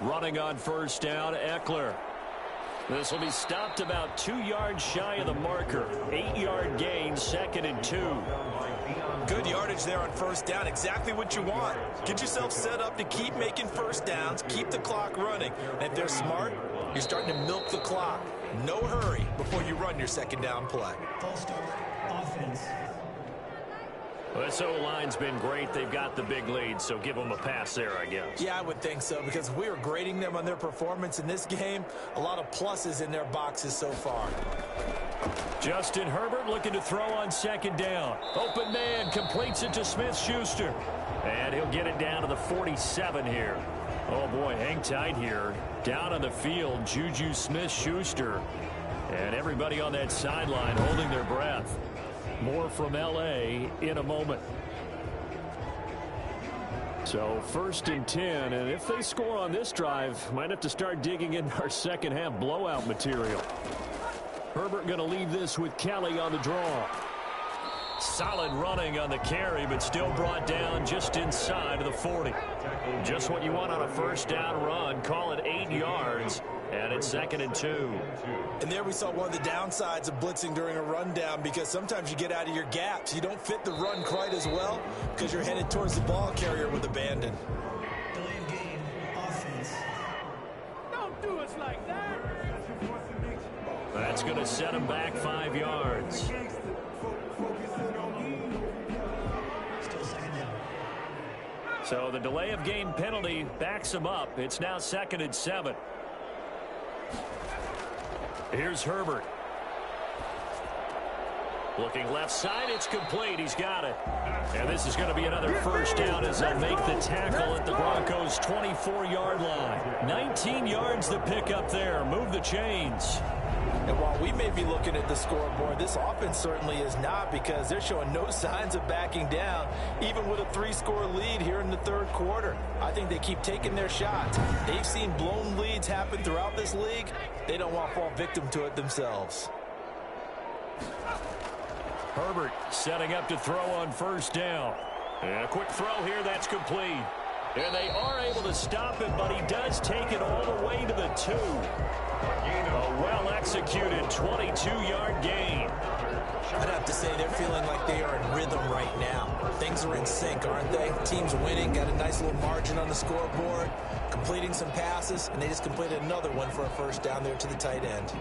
Speaker 2: Running on first down, Eckler. This will be stopped about 2 yards shy of the marker. 8-yard gain, 2nd and 2.
Speaker 3: Good yardage there on first down. Exactly what you want. Get yourself set up to keep making first downs, keep the clock running. And if they're smart, you're starting to milk the clock. No hurry before you run your 2nd down play.
Speaker 5: False start, offense.
Speaker 2: Well, this O-line's been great. They've got the big lead, so give them a pass there, I guess.
Speaker 3: Yeah, I would think so, because we are grading them on their performance in this game. A lot of pluses in their boxes so far.
Speaker 2: Justin Herbert looking to throw on second down. Open man completes it to Smith-Schuster. And he'll get it down to the 47 here. Oh, boy, hang tight here. Down on the field, Juju Smith-Schuster. And everybody on that sideline holding their breath. More from L.A. in a moment. So 1st and 10, and if they score on this drive, might have to start digging in our second half blowout material. Herbert going to leave this with Kelly on the draw. Solid running on the carry, but still brought down just inside of the 40. Just what you want on a first down run. Call it 8 yards, and it's 2nd and 2.
Speaker 3: And there we saw one of the downsides of blitzing during a rundown, because sometimes you get out of your gaps. You don't fit the run quite as well because you're headed towards the ball carrier with abandon.
Speaker 5: Delay of game, offense.
Speaker 7: Don't do us like that.
Speaker 2: That's going to set him back 5 yards.
Speaker 5: Still 2nd down.
Speaker 2: So the delay of game penalty backs him up. It's now 2nd and 7. Here's Herbert. Looking left side, it's complete. He's got it. And this is going to be another first down as they'll make the tackle at the Broncos' 24-yard line. 19 yards to pick up there. Move the chains.
Speaker 3: And while we may be looking at the scoreboard, this offense certainly is not, because they're showing no signs of backing down, even with a 3-score lead here in the 3rd quarter. I think they keep taking their shots. They've seen blown leads happen throughout this league. They don't want to fall victim to it themselves.
Speaker 2: Herbert setting up to throw on first down. And a quick throw here, that's complete. And they are able to stop him, but he does take it all the way to the 2. A well-executed 22-yard gain.
Speaker 3: I'd have to say they're feeling like they are in rhythm right now. Things are in sync, aren't they? Team's winning, got a nice little margin on the scoreboard, completing some passes, and they just completed another one for a first down there to the tight end.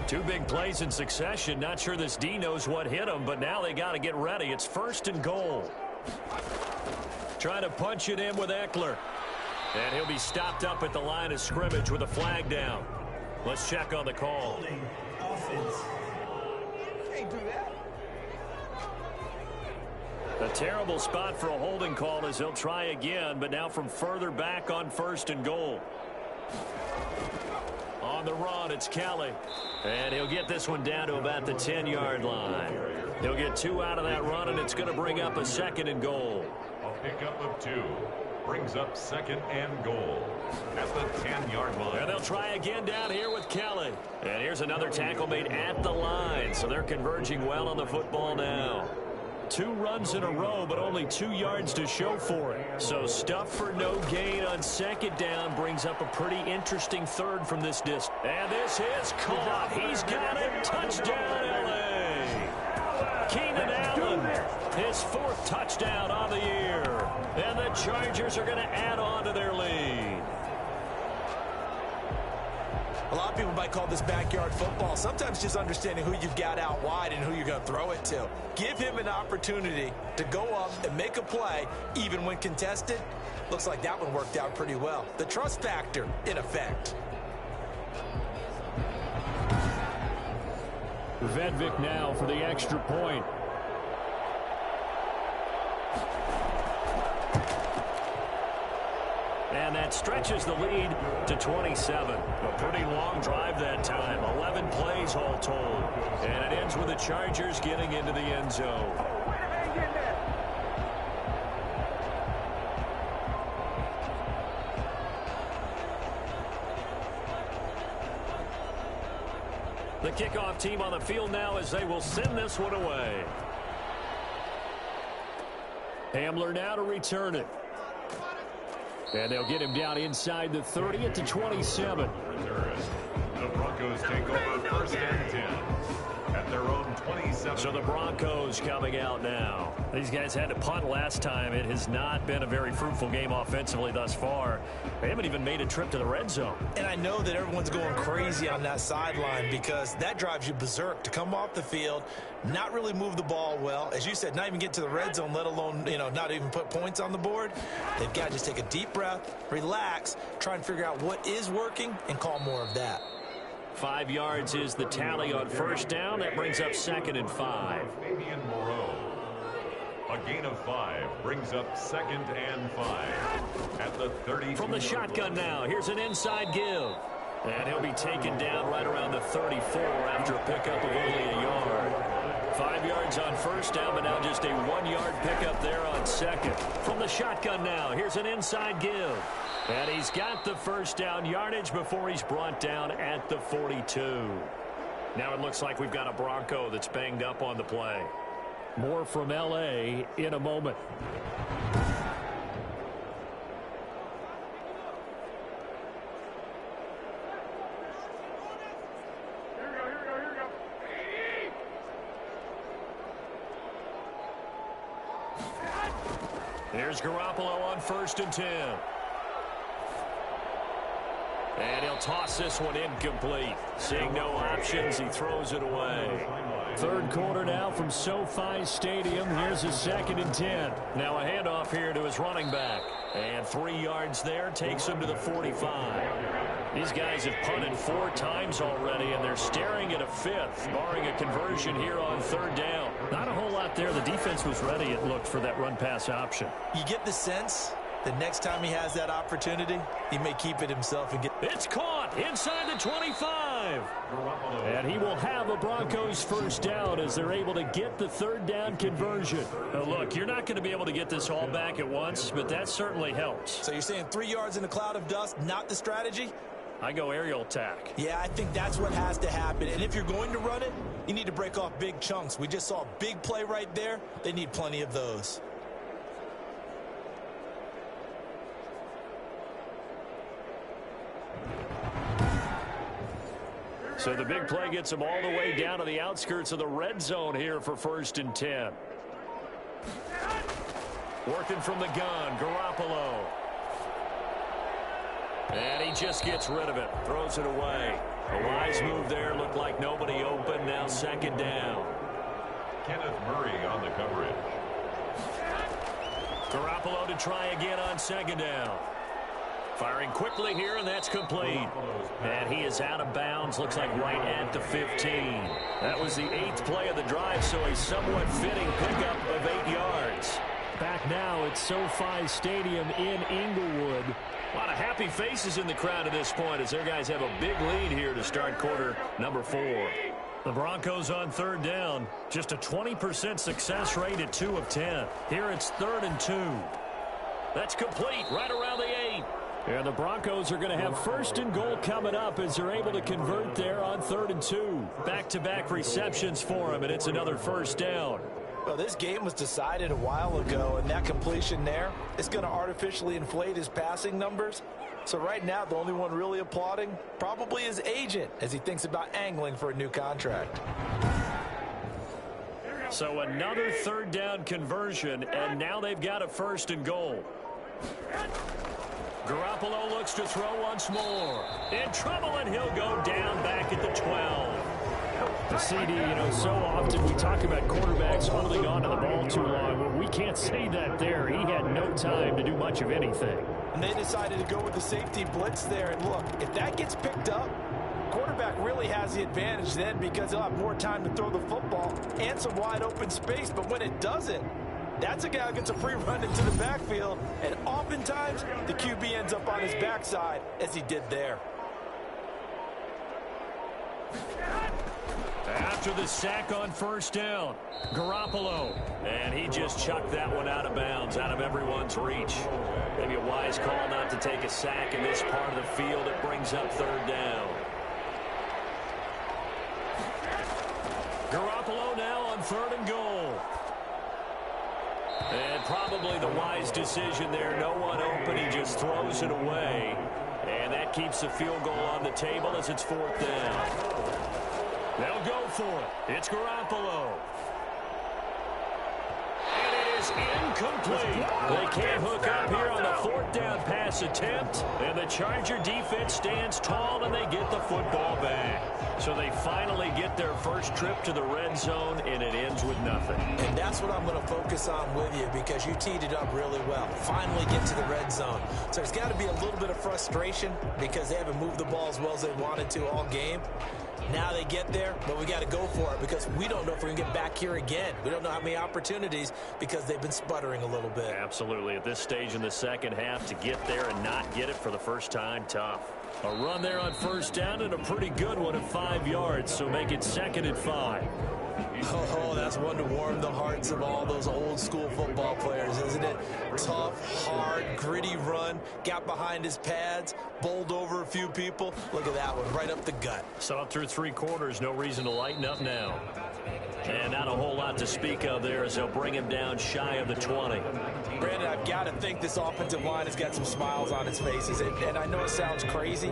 Speaker 2: Two big plays in succession. Not sure this D knows what hit him, but now they got to get ready. It's 1st and goal. Trying to punch it in with Eckler. And he'll be stopped up at the line of scrimmage with a flag down. Let's check on the call.
Speaker 5: Holding, offense.
Speaker 7: Can't do that.
Speaker 2: A terrible spot for a holding call as he'll try again, but now from further back on 1st and goal. On the run, it's Kelly. And he'll get this one down to about the 10-yard line. He'll get 2 out of that run, and it's going to bring up a 2nd and goal.
Speaker 1: A pickup of 2 brings up 2nd and goal at the 10-yard line.
Speaker 2: And they'll try again down here with Kelly. And here's another tackle made at the line, so they're converging well on the football now. 2 runs in a row, but only 2 yards to show for it. So stuff for no gain on 2nd down brings up a pretty interesting 3rd from this distance. And this is caught. He's got it. Touchdown, L.A. Keenan Allen, his 4th touchdown on the year. And the Chargers are going to add on to their lead.
Speaker 3: A lot of people might call this backyard football. Sometimes just understanding who you've got out wide and who you're going to throw it to. Give him an opportunity to go up and make a play, even when contested. Looks like that one worked out pretty well. The trust factor, in effect.
Speaker 4: Vedvik now for the extra point.
Speaker 2: And that stretches the lead to 27. A pretty long drive that time. 11 plays all told. And it ends with the Chargers getting into the end zone. The kickoff team on the field now as they will send this one away.
Speaker 4: Hamler now to return it. And they'll get him down inside the 30 at the 27.
Speaker 1: The Broncos take over 1st and 10. at their own 27.
Speaker 2: So the Broncos coming out now.
Speaker 4: These guys had to punt last time. It has not been a very fruitful game offensively thus far. They haven't even made a trip to the red zone.
Speaker 3: And I know that everyone's going crazy on that sideline because that drives you berserk to come off the field, not really move the ball well. As you said, not even get to the red zone, let alone, not even put points on the board. They've got to just take a deep breath, relax, try and figure out what is working, and call more of that.
Speaker 2: 5 yards is the tally on first down. That brings up 2nd and 5.
Speaker 1: Fabian Moreau. A gain of 5 brings up 2nd and 5 at the 30.
Speaker 2: From the shotgun now, here's an inside give. And he'll be taken down right around the 34 after a pickup of only a yard. 5 yards on first down, but now just a 1-yard pickup there on second. From the shotgun now, here's an inside give. And he's got the first down yardage before he's brought down at the 42. Now it looks like we've got a Bronco that's banged up on the play.
Speaker 4: More from L.A. in a moment.
Speaker 2: Here's Garoppolo on 1st and 10. And he'll toss this one incomplete. Seeing no options, he throws it away.
Speaker 4: Third quarter now from SoFi Stadium. Here's his 2nd and 10.
Speaker 2: Now a handoff here to his running back. And 3 yards there takes him to the 45. These guys have punted 4 times already, and they're staring at a 5th, barring a conversion here on 3rd down.
Speaker 4: Not a whole lot there. The defense was ready, it looked, for that run-pass option.
Speaker 3: You get the sense the next time he has that opportunity, he may keep it himself and get...
Speaker 2: It's caught inside the 25.
Speaker 4: And he will have a Broncos first down as they're able to get the 3rd down conversion.
Speaker 2: Now look, you're not going to be able to get this all back at once, but that certainly helps.
Speaker 3: So you're saying 3 yards in a cloud of dust, not the strategy?
Speaker 2: I go aerial attack.
Speaker 3: Yeah, I think that's what has to happen. And if you're going to run it, you need to break off big chunks. We just saw a big play right there. They need plenty of those.
Speaker 2: So the big play gets him all the way down to the outskirts of the red zone here for 1st and 10. Working from the gun, Garoppolo. And he just gets rid of it, throws it away. A wise move there, looked like nobody open, now 2nd down.
Speaker 1: Kenneth Murray on the coverage.
Speaker 2: Garoppolo to try again on 2nd down. Firing quickly here, and that's complete. And he is out of bounds, looks like right at the 15. That was the 8th play of the drive, so a somewhat fitting pickup of 8 yards.
Speaker 4: Back now at SoFi Stadium in Inglewood.
Speaker 2: A lot of happy faces in the crowd at this point as their guys have a big lead here to start quarter number 4.
Speaker 4: The Broncos on 3rd down. Just a 20% success rate at 2 of 10. Here it's 3rd and 2.
Speaker 2: That's complete right around the 8.
Speaker 4: And the Broncos are going to have 1st and goal coming up as they're able to convert there on 3rd and 2. Back-to-back receptions for him, and it's another first down.
Speaker 3: Well, this game was decided a while ago, and that completion there is going to artificially inflate his passing numbers. So right now, the only one really applauding probably his agent as he thinks about angling for a new contract.
Speaker 4: So another 3rd down conversion, and now they've got a 1st and goal.
Speaker 2: Garoppolo looks to throw once more. In trouble, and he'll go down back at the 12.
Speaker 4: The CD, so often we talk about quarterbacks holding on to the ball too long. Well, we can't say that there. He had no time to do much of anything.
Speaker 3: And they decided to go with the safety blitz there. And look, if that gets picked up, quarterback really has the advantage then because he'll have more time to throw the football and some wide open space. But when it doesn't, that's a guy who gets a free run into the backfield. And oftentimes, the QB ends up on his backside as he did there.
Speaker 2: After the sack on 1st down, Garoppolo. And he just chucked that one out of bounds, out of everyone's reach. Maybe a wise call not to take a sack in this part of the field. It brings up 3rd down. Garoppolo now on 3rd and goal. And probably the wise decision there. No one open. He just throws it away. And that keeps the field goal on the table as it's 4th down. They'll go for it. It's Garoppolo. And it is incomplete. They can't hook up here on the fourth down pass attempt. And the Charger defense stands tall, and they get the football back. So they finally get their first trip to the red zone, and it ends with nothing.
Speaker 3: And that's what I'm going to focus on with you, because you teed it up really well. Finally get to the red zone. So there's got to be a little bit of frustration because they haven't moved the ball as well as they wanted to all game. Now they get there, but we got to go for it because we don't know if we're going to get back here again. We don't know how many opportunities because they've been sputtering a little bit.
Speaker 2: Absolutely. At this stage in the second half, to get there and not get it for the first time, tough. A run there on first down and a pretty good one at 5 yards, so make it 2nd and 5.
Speaker 3: Oh, that's one to warm the hearts of all those old-school football players, isn't it? Tough, hard, gritty run, got behind his pads, bowled over a few people. Look at that one, right up the gut.
Speaker 2: So through 3 quarters, no reason to lighten up now. And not a whole lot to speak of there as they'll bring him down shy of the 20.
Speaker 3: Brandon, I've got to think this offensive line has got some smiles on its faces. And I know it sounds crazy,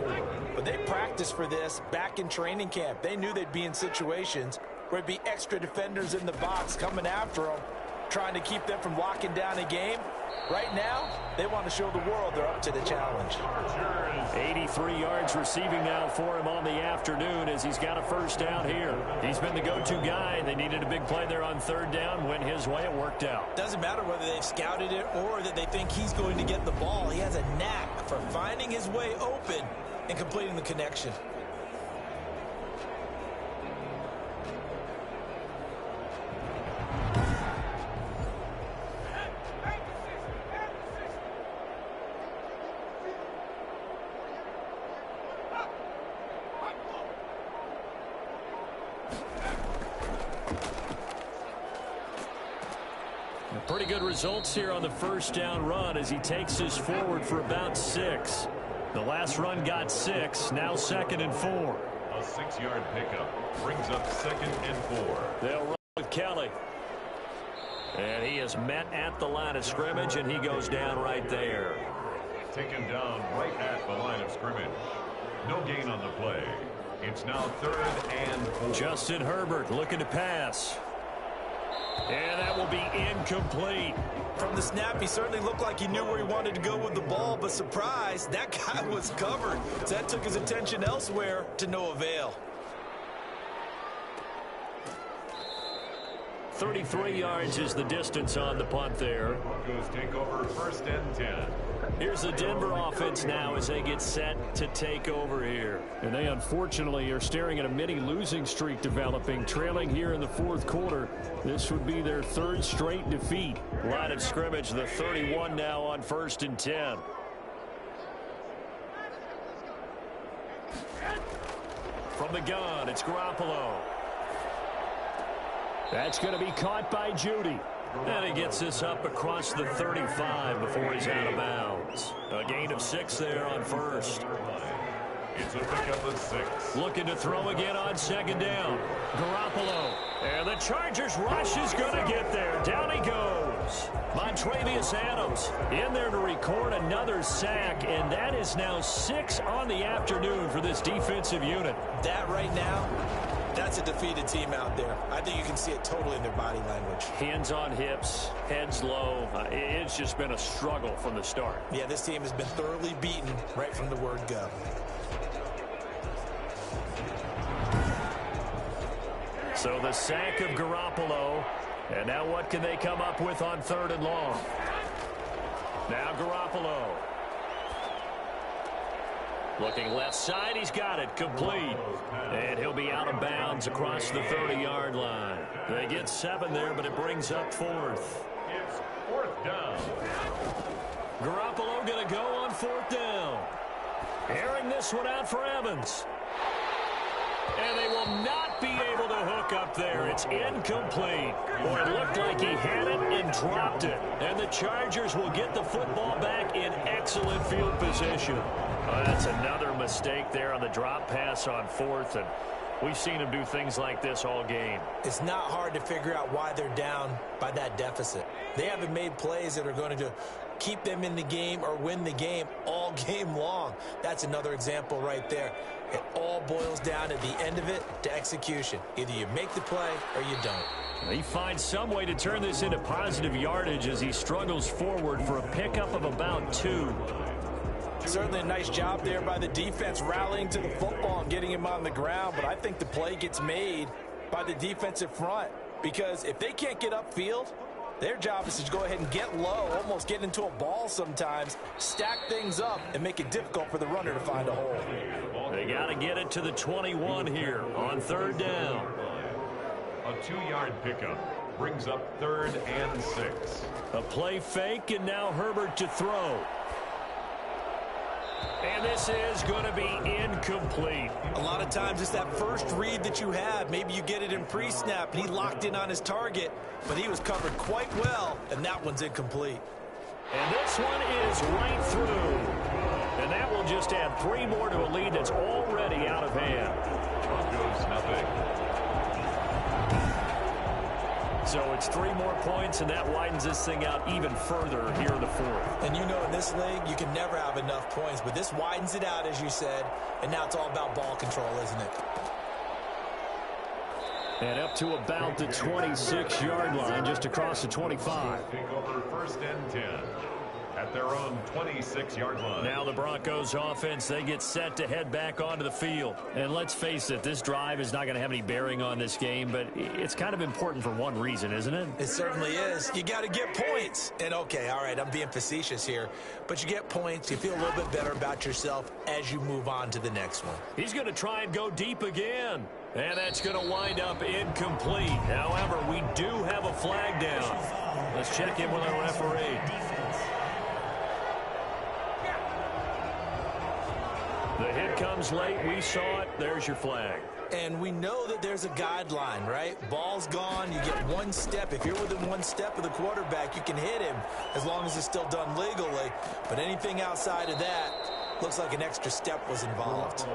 Speaker 3: but they practiced for this back in training camp. They knew they'd be in situations where it'd be extra defenders in the box coming after them, trying to keep them from locking down a game. Right now, they want to show the world they're up to the challenge.
Speaker 2: 83 yards receiving now for him on the afternoon as he's got a first down here. He's been the go-to guy. They needed a big play there on 3rd down. Went his way. It worked out.
Speaker 3: Doesn't matter whether they've scouted it or that they think he's going to get the ball. He has a knack for finding his way open and completing the connection.
Speaker 2: Pretty good results here on the first down run as he takes us forward for about 6. The last run got 6, now 2nd and 4.
Speaker 1: A 6-yard pickup brings up 2nd and 4.
Speaker 2: They'll run with Kelly. And he is met at the line of scrimmage, and he goes down right there.
Speaker 1: Taken down right at the line of scrimmage. No gain on the play. It's now 3rd and 4.
Speaker 2: Justin Herbert looking to pass. And that will be incomplete.
Speaker 3: From the snap, he certainly looked like he knew where he wanted to go with the ball, but surprise, that guy was covered. So that took his attention elsewhere to no avail.
Speaker 2: 33 yards is the distance on the punt there.
Speaker 1: Broncos take over 1st and 10.
Speaker 2: Here's the Denver offense now as they get set to take over here.
Speaker 4: And they unfortunately are staring at a mini losing streak developing, trailing here in the 4th quarter. This would be their 3rd straight defeat.
Speaker 2: Line of scrimmage, the 31 now on 1st and 10. From the gun, it's Garoppolo.
Speaker 4: That's going to be caught by Judy.
Speaker 2: And he gets this up across the 35 before he's out of bounds. A gain of 6 there on 1st.
Speaker 1: It's a pickup of 6.
Speaker 2: Looking to throw again on 2nd down. Garoppolo. And the Chargers rush is going to get there. Down he goes. Montravius Adams in there to record another sack, and that is now 6 on the afternoon for this defensive unit.
Speaker 3: That right now, that's a defeated team out there. I think you can see it totally in their body language.
Speaker 2: Hands on hips, heads low. It's just been a struggle from the start.
Speaker 3: Yeah, this team has been thoroughly beaten right from the word go.
Speaker 2: So the sack of Garoppolo. And now what can they come up with on 3rd and long? Now Garoppolo. Looking left side, he's got it, complete. And he'll be out of bounds across the 30-yard line. They get 7 there, but it brings up 4th.
Speaker 1: It's 4th down.
Speaker 2: Garoppolo going to go on 4th down. Airing this one out for Evans. And they will not be able to hook up there. It's incomplete. Boy, it looked like he had it and dropped it. And the Chargers will get the football back in excellent field position. That's another mistake there on the drop pass on 4th. And We've seen him do things like this all game.
Speaker 3: It's not hard to figure out why they're down by that deficit. They haven't made plays that are going to keep them in the game or win the game all game long. That's another example right there. It all boils down at the end of it to execution. Either you make the play or you don't.
Speaker 2: He finds some way to turn this into positive yardage as he struggles forward for a pickup of about 2.
Speaker 3: Certainly a nice job there by the defense rallying to the football and getting him on the ground, but I think the play gets made by the defensive front because if they can't get upfield, their job is to go ahead and get low, almost get into a ball sometimes, stack things up, and make it difficult for the runner to find a hole.
Speaker 2: They got to get it to the 21 here on 3rd down.
Speaker 1: A 2-yard pickup brings up 3rd and 6.
Speaker 2: A play fake, and now Herbert to throw. And this is going to be incomplete.
Speaker 3: A lot of times it's that first read that you have. Maybe you get it in pre-snap, and he locked in on his target, but he was covered quite well, and that one's incomplete.
Speaker 2: And this one is right through. And that will just add 3 more to a lead that's already out of hand.
Speaker 1: Broncos nothing.
Speaker 2: So it's 3 more points, and that widens this thing out even further here in the 4th.
Speaker 3: And you know in this league, you can never have enough points, but this widens it out, as you said, and now it's all about ball control, isn't it?
Speaker 2: And up to about the 26-yard line, just across the 25.
Speaker 1: Take over 1st and 10 at their own 26-yard line.
Speaker 2: Now the Broncos offense, they get set to head back onto the field. And let's face it, this drive is not going to have any bearing on this game, but it's kind of important for one reason, isn't it?
Speaker 3: It certainly is. You got to get points. And okay, all right, I'm being facetious here, but you get points, you feel a little bit better about yourself as you move on to the next one.
Speaker 2: He's going to try and go deep again. And that's going to wind up incomplete. However, we do have a flag down. Let's check in with our referee. The hit comes late. We saw it. There's your flag.
Speaker 3: And we know that there's a guideline, right? Ball's gone. You get 1 step. If you're within 1 step of the quarterback, you can hit him as long as it's still done legally. But anything outside of that, looks like an extra step was involved.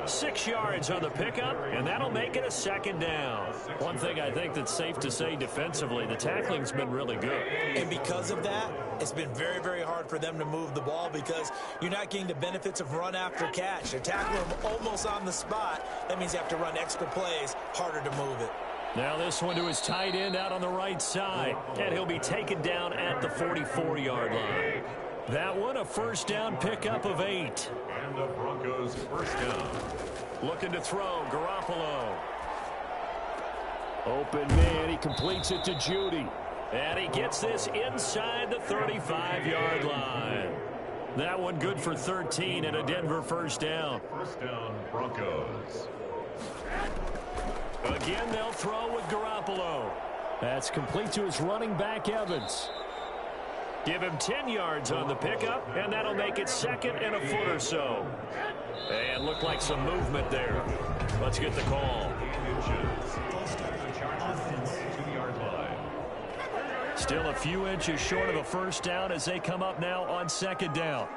Speaker 2: 6 yards on the pickup, and that'll make it a 2nd down. One thing I think that's safe to say defensively, the tackling's been really good.
Speaker 3: And because of that, it's been very, very hard for them to move the ball because you're not getting the benefits of run after catch. They're tackling them almost on the spot. That means you have to run extra plays, harder to move it.
Speaker 2: Now this one to his tight end out on the right side, and he'll be taken down at the 44-yard line. That one, a 1st down pickup of 8.
Speaker 1: And the Broncos 1st down.
Speaker 2: Looking to throw, Garoppolo. Open man, he completes it to Judy. And he gets this inside the 35-yard line. That one good for 13 and a Denver 1st down.
Speaker 1: 1st down, Broncos.
Speaker 2: Again, they'll throw with Garoppolo. That's complete to his running back, Evans. Give him 10 yards on the pickup, and that'll make it 2nd and a foot or so. And looked like some movement there. Let's get the call. Still a few inches short of a 1st down as they come up now on 2nd down.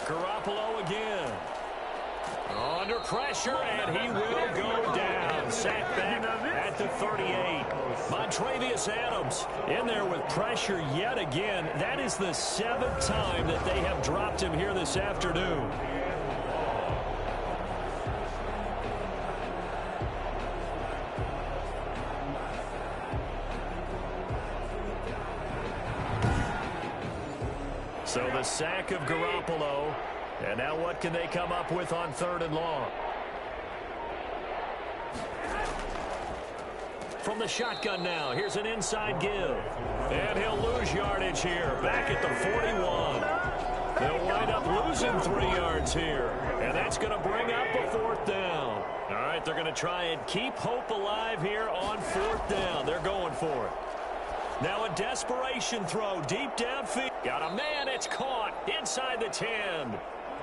Speaker 2: Garoppolo again. Under pressure, and he will go down. Sacked back at the 38. Montravius Adams in there with pressure yet again. That is the 7th time that they have dropped him here this afternoon. So the sack of Garoppolo. And now what can they come up with on 3rd and long? From the shotgun now, here's an inside give. And he'll lose yardage here, back at the 41. They'll wind up losing 3 yards here. And that's going to bring up a 4th down. All right, they're going to try and keep hope alive here on 4th down. They're going for it. Now a desperation throw deep downfield. Got a man, it's caught inside the 10.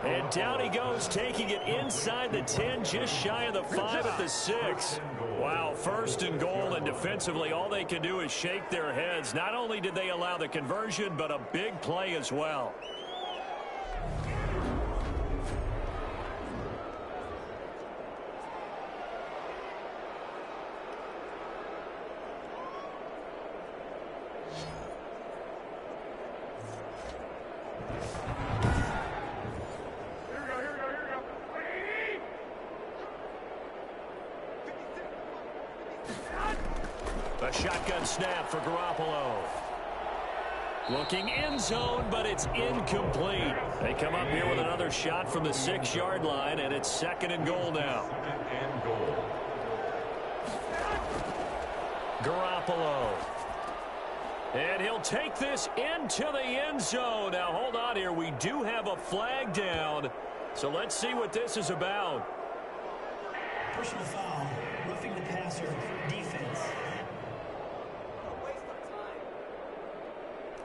Speaker 2: And down he goes, taking it inside the 10, just shy of the 5 at the 6. Wow, 1st and goal, and defensively all they can do is shake their heads. Not only did they allow the conversion, but a big play as well. snap for Garoppolo. Looking end zone, but it's incomplete. They come up here with another shot from the 6-yard line, and it's 2nd and goal now. Garoppolo. And he'll take this into the end zone. Now, hold on here. We do have a flag down. So let's see what this is about.
Speaker 5: Personal foul, roughing the passer, defense.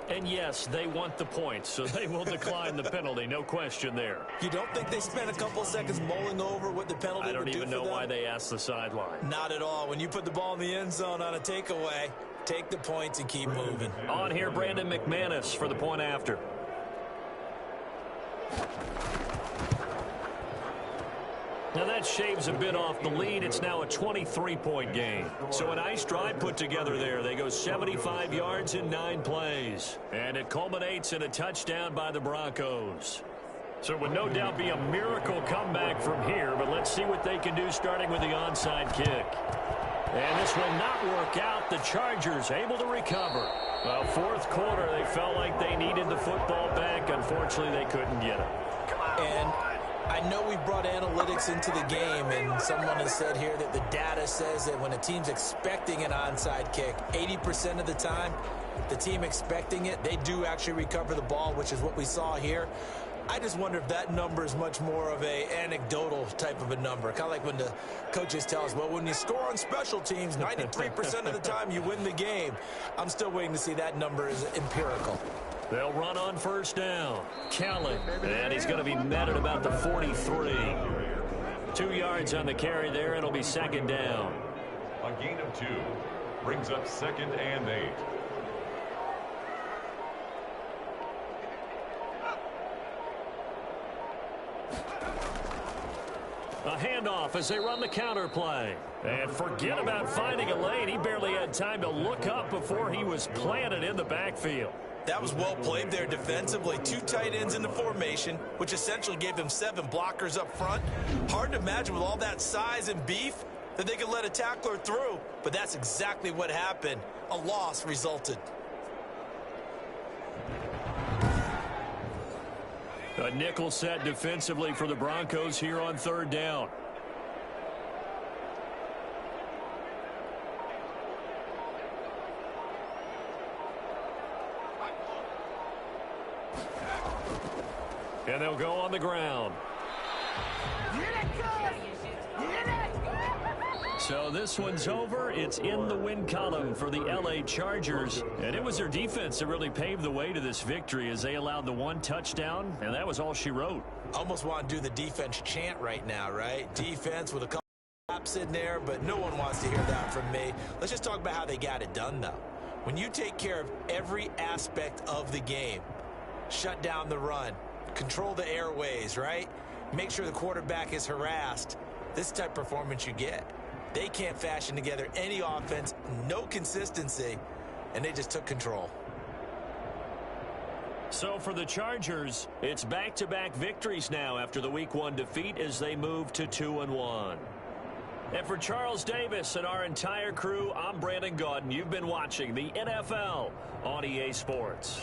Speaker 2: And yes, they want the points, so they will decline the penalty. No question there.
Speaker 3: You don't think they spent a couple seconds mulling over what the penalty would do for them?
Speaker 2: I don't even know why they asked the sideline.
Speaker 3: Not at all. When you put the ball in the end zone on a takeaway, take the points and keep moving.
Speaker 2: On here, Brandon McManus for the point after. Now that shaves a bit off the lead. It's now a 23-point game. So a nice drive put together there. They go 75 yards in 9 plays. And it culminates in a touchdown by the Broncos. So it would no doubt be a miracle comeback from here, but let's see what they can do starting with the onside kick. And this will not work out. The Chargers able to recover. Well, 4th quarter, they felt like they needed the football back. Unfortunately, they couldn't get it.
Speaker 3: And I know we brought analytics into the game, and someone has said here that the data says that when a team's expecting an onside kick, 80% of the time, the team expecting it, they do actually recover the ball, which is what we saw here. I just wonder if that number is much more of a anecdotal type of a number. Kind of like when the coaches tell us, well, when you score on special teams, 93% of the time you win the game. I'm still waiting to see that number is empirical.
Speaker 2: They'll run on 1st down. Kelly, and he's going to be met at about the 43. 2 yards on the carry there. It'll be 2nd down.
Speaker 1: A gain of 2 brings up 2nd and 8.
Speaker 2: A handoff as they run the counter play. And forget about finding a lane. He barely had time to look up before he was planted in the backfield.
Speaker 3: That was well played there defensively. 2 tight ends in the formation, which essentially gave them 7 blockers up front. Hard to imagine with all that size and beef that they could let a tackler through, but that's exactly what happened. A loss resulted.
Speaker 2: A nickel set defensively for the Broncos here on 3rd down. And they'll go on the ground. So this one's over. It's in the win column for the LA Chargers. And it was their defense that really paved the way to this victory as they allowed the 1 touchdown, and that was all she wrote.
Speaker 3: Almost want to do the defense chant right now, right? Defense with a couple laps in there, but no one wants to hear that from me. Let's just talk about how they got it done, though. When you take care of every aspect of the game, shut down the run, control the airways, right? Make sure the quarterback is harassed. This type of performance you get. They can't fashion together any offense, no consistency, and they just took control.
Speaker 2: So for the Chargers, it's back-to-back victories now after the Week 1 defeat as they move to 2-1. And for Charles Davis and our entire crew, I'm Brandon Gaudin. You've been watching the NFL on EA Sports.